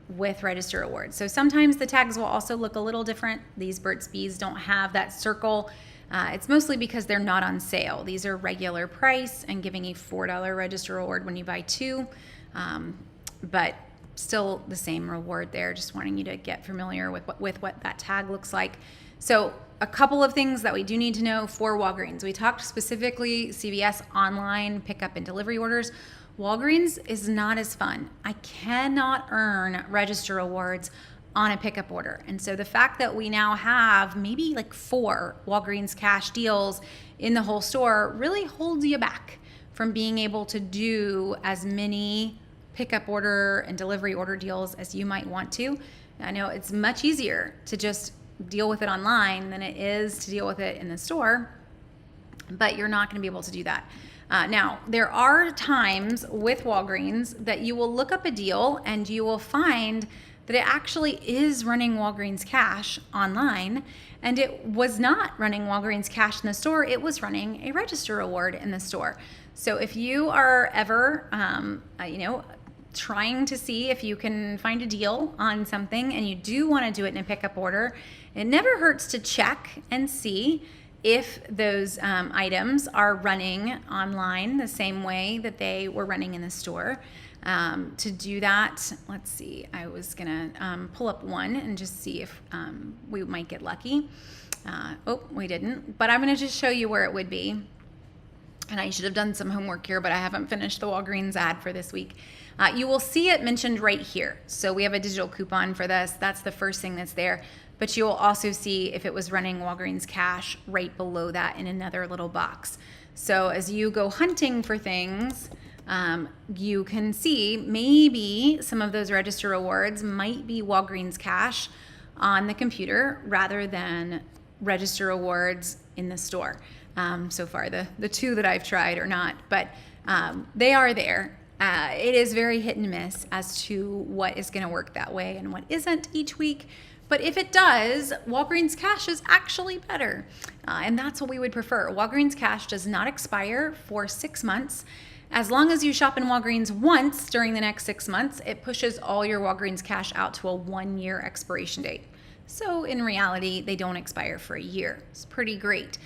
with register rewards. So sometimes the tags will also look a little different. These Burt's Bees don't have that circle. It's mostly because they're not on sale. These are regular price and giving a $4 register reward when you buy two. But still the same reward there, just wanting you to get familiar with what that tag looks like. So a couple of things that we do need to know for Walgreens. We talked specifically CVS online pickup and delivery orders. Walgreens is not as fun. I cannot earn register rewards on a pickup order. And so the fact that we now have maybe like 4 Walgreens Cash deals in the whole store really holds you back from being able to do as many pickup order and delivery order deals as you might want to. I know it's much easier to just deal with it online than it is to deal with it in the store, but you're not going to be able to do that. Now, there are times with Walgreens that you will look up a deal and you will find that it actually is running Walgreens Cash online, and it was not running Walgreens Cash in the store. It was running a register reward in the store. So if you are ever, trying to see if you can find a deal on something and you do want to do it in a pickup order, it never hurts to check and see if those items are running online the same way that they were running in the store. To do that, let's see, I was gonna pull up one and just see if we might get lucky. We didn't, but I'm gonna just show you where it would be. And I should have done some homework here, but I haven't finished the Walgreens ad for this week. You will see it mentioned right here. So we have a digital coupon for this. That's the first thing that's there. But you will also see if it was running Walgreens Cash right below that in another little box. So as you go hunting for things, you can see maybe some of those register rewards might be Walgreens Cash on the computer rather than register rewards in the store. So far, the 2 that I've tried are not, but they are there. It is very hit and miss as to what is going to work that way and what isn't each week. But if it does, Walgreens Cash is actually better. And that's what we would prefer. Walgreens Cash does not expire for 6 months. As long as you shop in Walgreens once during the next 6 months, it pushes all your Walgreens Cash out to a 1-year expiration date. So in reality, they don't expire for a year. It's pretty great.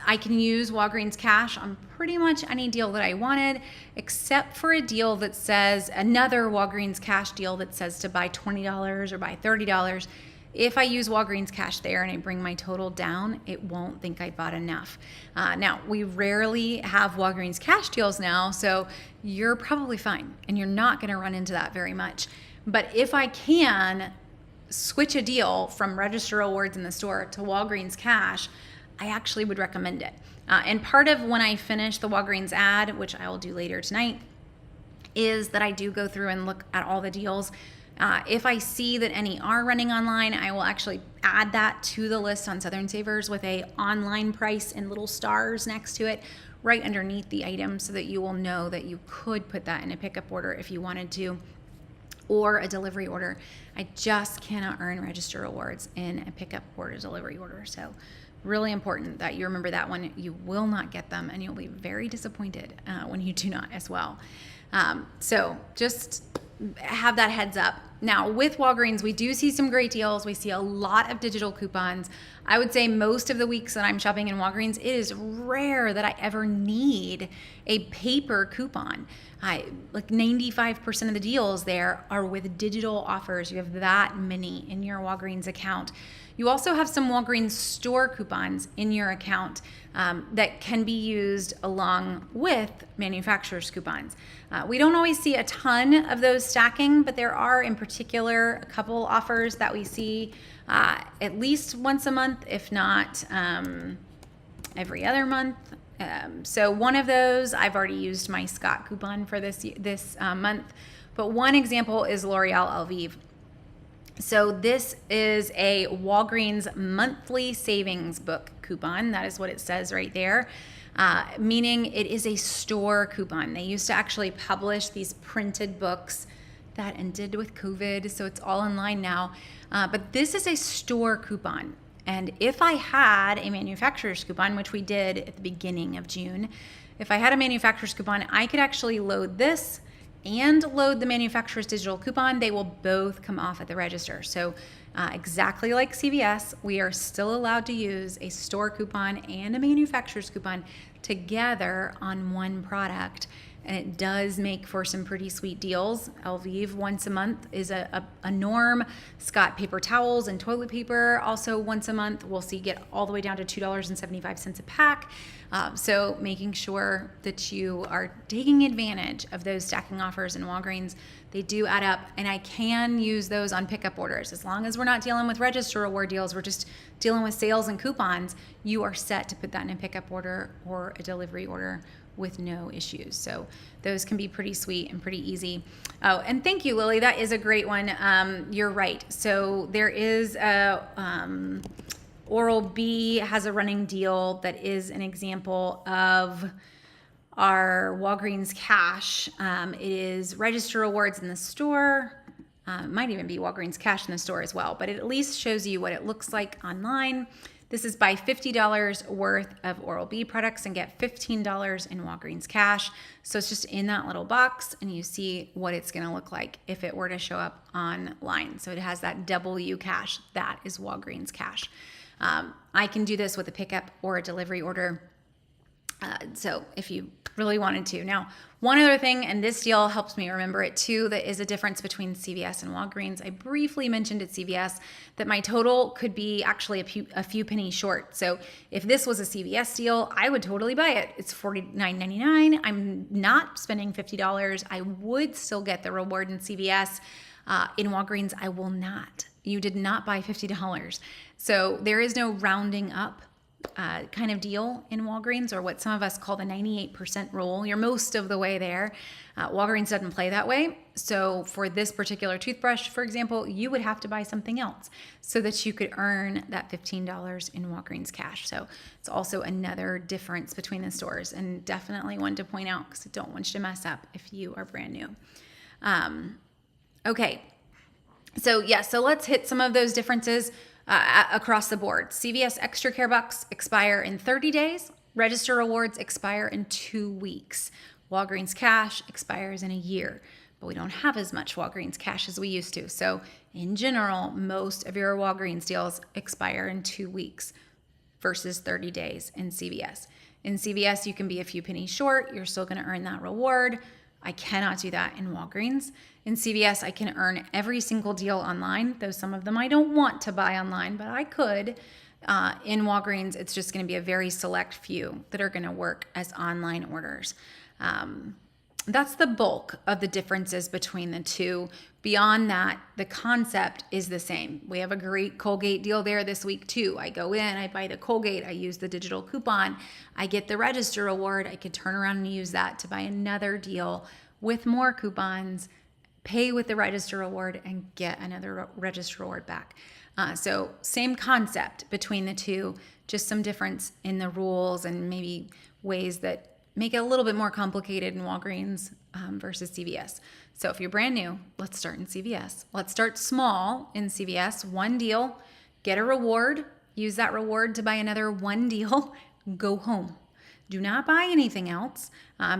I can use Walgreens Cash on pretty much any deal that I wanted, except for a deal that says, another Walgreens Cash deal that says to buy $20 or buy $30. If I use Walgreens Cash there and I bring my total down, it won't think I bought enough. Now, we rarely have Walgreens Cash deals now, so you're probably fine, and you're not going to run into that very much. But if I can switch a deal from register rewards in the store to Walgreens Cash, I actually would recommend it. And part of when I finish the Walgreens ad, which I will do later tonight, is that I do go through and look at all the deals. If I see that any are running online, I will actually add that to the list on Southern Savers with a online price and little stars next to it right underneath the item, so that you will know that you could put that in a pickup order if you wanted to, or a delivery order. I just cannot earn register rewards in a pickup or a delivery order. So really important that you remember that one. You will not get them, and you'll be very disappointed when you do not as well. So just have that heads up. Now with Walgreens, we do see some great deals. We see a lot of digital coupons. I would say most of the weeks that I'm shopping in Walgreens, it is rare that I ever need a paper coupon. Like 95% of the deals there are with digital offers. You have that many in your Walgreens account. You also have some Walgreens store coupons in your account that can be used along with manufacturer's coupons. We don't always see a ton of those stacking, but there are in particular a couple offers that we see at least once a month, if not every other month. So one of those, I've already used my Scott coupon for this month, but one example is L'Oreal Elvive. So this is a Walgreens monthly savings book coupon. That is what it says right there, meaning it is a store coupon. They used to actually publish these printed books. That ended with COVID, so it's all online now. But this is a store coupon. And if I had a manufacturer's coupon, which we did at the beginning of June, if I had a manufacturer's coupon, I could actually load this and load the manufacturer's digital coupon. They will both come off at the register. So exactly like CVS, we are still allowed to use a store coupon and a manufacturer's coupon together on one product. And it does make for some pretty sweet deals. Elvive once a month is a norm. Scott paper towels and toilet paper also once a month. We'll see get all the way down to $2.75 a pack. So making sure that you are taking advantage of those stacking offers in Walgreens. They do add up, and I can use those on pickup orders. As long as we're not dealing with register reward deals, we're just dealing with sales and coupons, you are set to put that in a pickup order or a delivery order with no issues. So those can be pretty sweet and pretty easy. Oh, and thank you, Lily. That is a great one. You're right. So there is a Oral-B has a running deal that is an example of our Walgreens Cash. It is register rewards in the store. It might even be Walgreens Cash in the store as well, but it at least shows you what it looks like online. This is buy $50 worth of Oral-B products and get $15 in Walgreens Cash. So it's just in that little box, and you see what it's going to look like if it were to show up online. So it has that W Cash. That is Walgreens Cash. I can do this with a pickup or a delivery order. So if you really wanted to. Now, one other thing, and this deal helps me remember it too, that is a difference between CVS and Walgreens. I briefly mentioned at CVS that my total could be actually a few pennies short. So if this was a CVS deal, I would totally buy it. It's $49.99. I'm not spending $50. I would still get the reward in CVS. In Walgreens, I will not. You did not buy $50. So there is no rounding up kind of deal in Walgreens, or what some of us call the 98% rule. You're most of the way there. Walgreens doesn't play that way. So for this particular toothbrush, for example, you would have to buy something else so that you could earn that $15 in Walgreens Cash. So it's also another difference between the stores, and definitely one to point out because I don't want you to mess up if you are brand new. Okay. So let's hit some of those differences across the board. CVS ExtraCare bucks expire in 30 days. Register rewards expire in 2 weeks. Walgreens Cash expires in a year, but we don't have as much Walgreens Cash as we used to. So in general, most of your Walgreens deals expire in 2 weeks versus 30 days in CVS. In CVS, you can be a few pennies short. You're still going to earn that reward. I cannot do that in Walgreens. In CVS, I can earn every single deal online, though some of them I don't want to buy online, but I could. In Walgreens, it's just going to be a very select few that are going to work as online orders. That's the bulk of the differences between the two. Beyond that, the concept is the same. We have a great Colgate deal there this week too. I go in, I buy the Colgate, I use the digital coupon, I get the register reward. I could turn around and use that to buy another deal with more coupons, pay with the register reward, and get another register reward back. So same concept between the two, just some difference in the rules and maybe ways that make it a little bit more complicated in Walgreens versus CVS. So if you're brand new, let's start in CVS. Let's start small in CVS. One deal, get a reward, use that reward to buy another one deal, go home. Do not buy anything else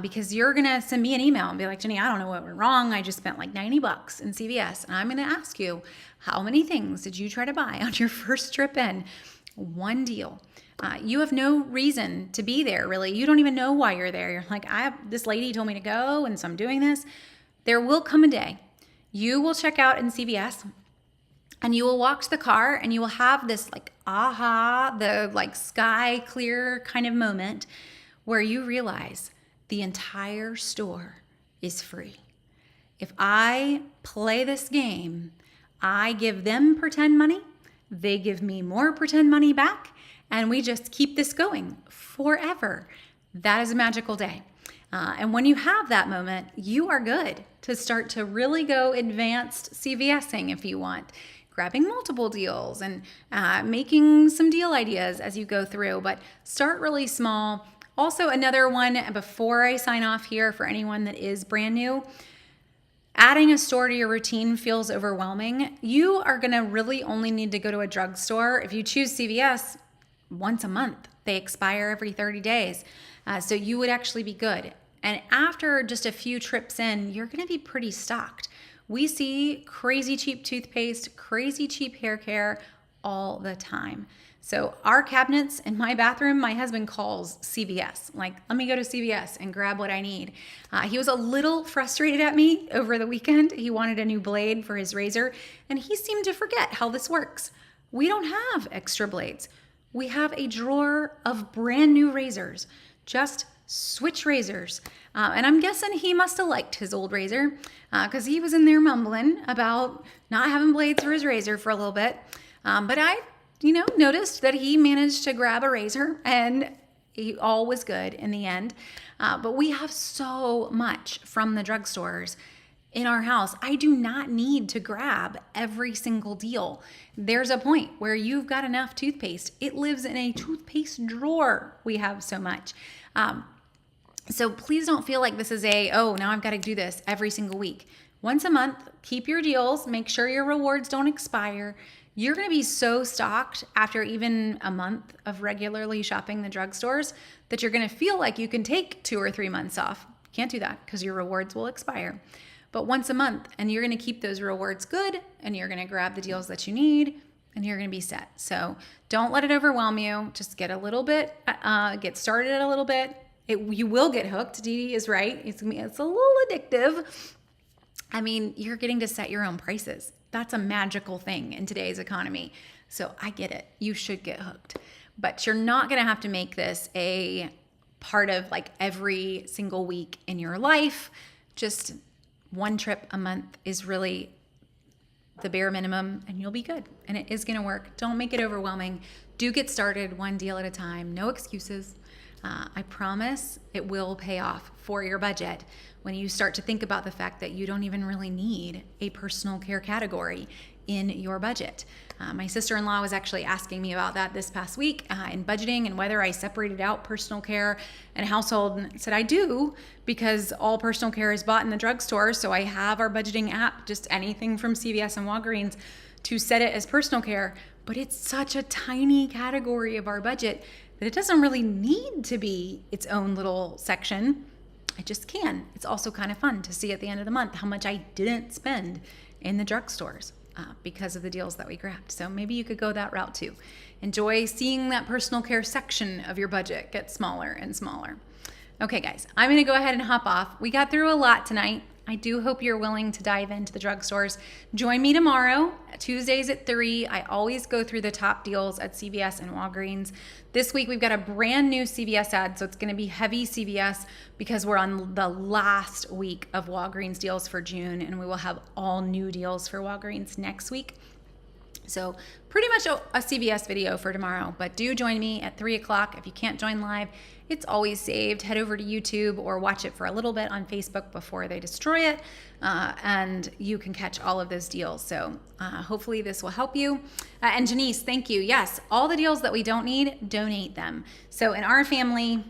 because you're going to send me an email and be like, Jenny, I don't know what went wrong. I just spent like $90 in CVS. And I'm going to ask you, how many things did you try to buy on your first trip in? One deal. You have no reason to be there, really. You don't even know why you're there. You're like, this lady told me to go, and so I'm doing this. There will come a day you will check out in CVS and you will walk to the car and you will have this like the like sky clear kind of moment where you realize the entire store is free. If I play this game, I give them pretend money, they give me more pretend money back, and we just keep this going forever. That is a magical day. And when you have that moment, you are good to start to really go advanced CVSing if you want, grabbing multiple deals and making some deal ideas as you go through, but start really small. Also, another one before I sign off here for anyone that is brand new, adding a store to your routine feels overwhelming. You are gonna really only need to go to a drugstore. If you choose CVS, once a month. They expire every 30 days. So you would actually be good. And after just a few trips in, you're gonna be pretty stocked. We see crazy cheap toothpaste, crazy cheap hair care all the time. So our cabinets in my bathroom, my husband calls CVS. Like, let me go to CVS and grab what I need. He was a little frustrated at me over the weekend. He wanted a new blade for his razor, and he seemed to forget how this works. We don't have extra blades. We have a drawer of brand new razors. Just switch razors. And I'm guessing he must have liked his old razor because he was in there mumbling about not having blades for his razor for a little bit. But I, noticed that he managed to grab a razor and all was good in the end. But we have so much from the drugstores in our house. I do not need to grab every single deal. There's a point where you've got enough toothpaste. It lives in a toothpaste drawer. We have so much. So please don't feel like this is now I've got to do this every single week. Once a month, keep your deals. Make sure your rewards don't expire. You're going to be so stocked after even a month of regularly shopping the drugstores that you're going to feel like you can take 2 or 3 months off. Can't do that because your rewards will expire. But once a month, and you're going to keep those rewards good, and you're going to grab the deals that you need, and you're going to be set. So don't let it overwhelm you. Just get a little bit, get started a little bit. You will get hooked. Dee Dee is right. It's a little addictive. I mean, you're getting to set your own prices. That's a magical thing in today's economy. So I get it. You should get hooked. But you're not going to have to make this a part of like every single week in your life. Just one trip a month is really the bare minimum and you'll be good. And it is going to work. Don't make it overwhelming. Do get started one deal at a time. No excuses. I promise it will pay off for your budget when you start to think about the fact that you don't even really need a personal care category in your budget. My sister-in-law was actually asking me about that this past week in budgeting and whether I separated out personal care and household. And I said I do because all personal care is bought in the drugstore. So I have our budgeting app, just anything from CVS and Walgreens, to set it as personal care. But it's such a tiny category of our budget that it doesn't really need to be its own little section. It just can. It's also kind of fun to see at the end of the month how much I didn't spend in the drugstores because of the deals that we grabbed. So maybe you could go that route too. Enjoy seeing that personal care section of your budget get smaller and smaller. Okay, guys, I'm going to go ahead and hop off. We got through a lot tonight. I do hope you're willing to dive into the drugstores. Join me tomorrow, Tuesdays at 3. I always go through the top deals at CVS and Walgreens. This week we've got a brand new CVS ad, so it's going to be heavy CVS because we're on the last week of Walgreens deals for June, and we will have all new deals for Walgreens next week. So pretty much a CVS video for tomorrow, but do join me at 3 o'clock. If you can't join live, it's always saved. Head over to YouTube or watch it for a little bit on Facebook before they destroy it, and you can catch all of those deals. So hopefully this will help you. And Janice, thank you. Yes, all the deals that we don't need, donate them. So in our family,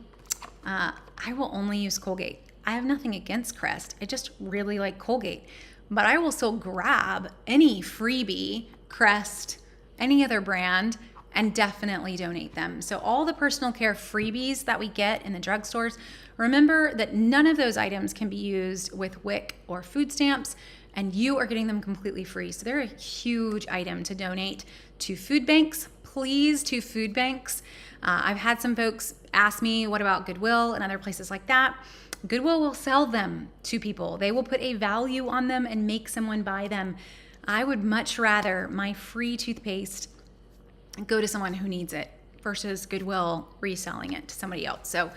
I will only use Colgate. I have nothing against Crest. I just really like Colgate. But I will still grab any freebie, Crest, any other brand, and definitely donate them. So all the personal care freebies that we get in the drugstores, remember that none of those items can be used with WIC or food stamps, and you are getting them completely free. So they're a huge item to donate to food banks. Please, to food banks. I've had some folks ask me, what about Goodwill and other places like that? Goodwill will sell them to people. They will put a value on them and make someone buy them. I would much rather my free toothpaste go to someone who needs it versus Goodwill reselling it to somebody else. So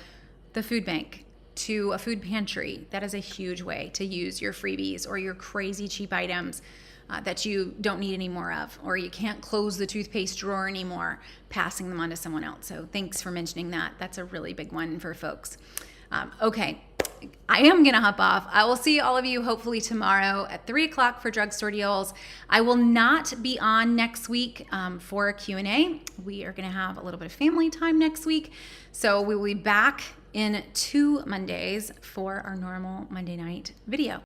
the food bank, to a food pantry, that is a huge way to use your freebies or your crazy cheap items that you don't need any more of, or you can't close the toothpaste drawer anymore, passing them on to someone else. So thanks for mentioning that. That's a really big one for folks. Okay, I am going to hop off. I will see all of you hopefully tomorrow at 3 o'clock for drugstore deals. I will not be on next week for a Q&A. We are going to have a little bit of family time next week. So we will be back in 2 Mondays for our normal Monday night video.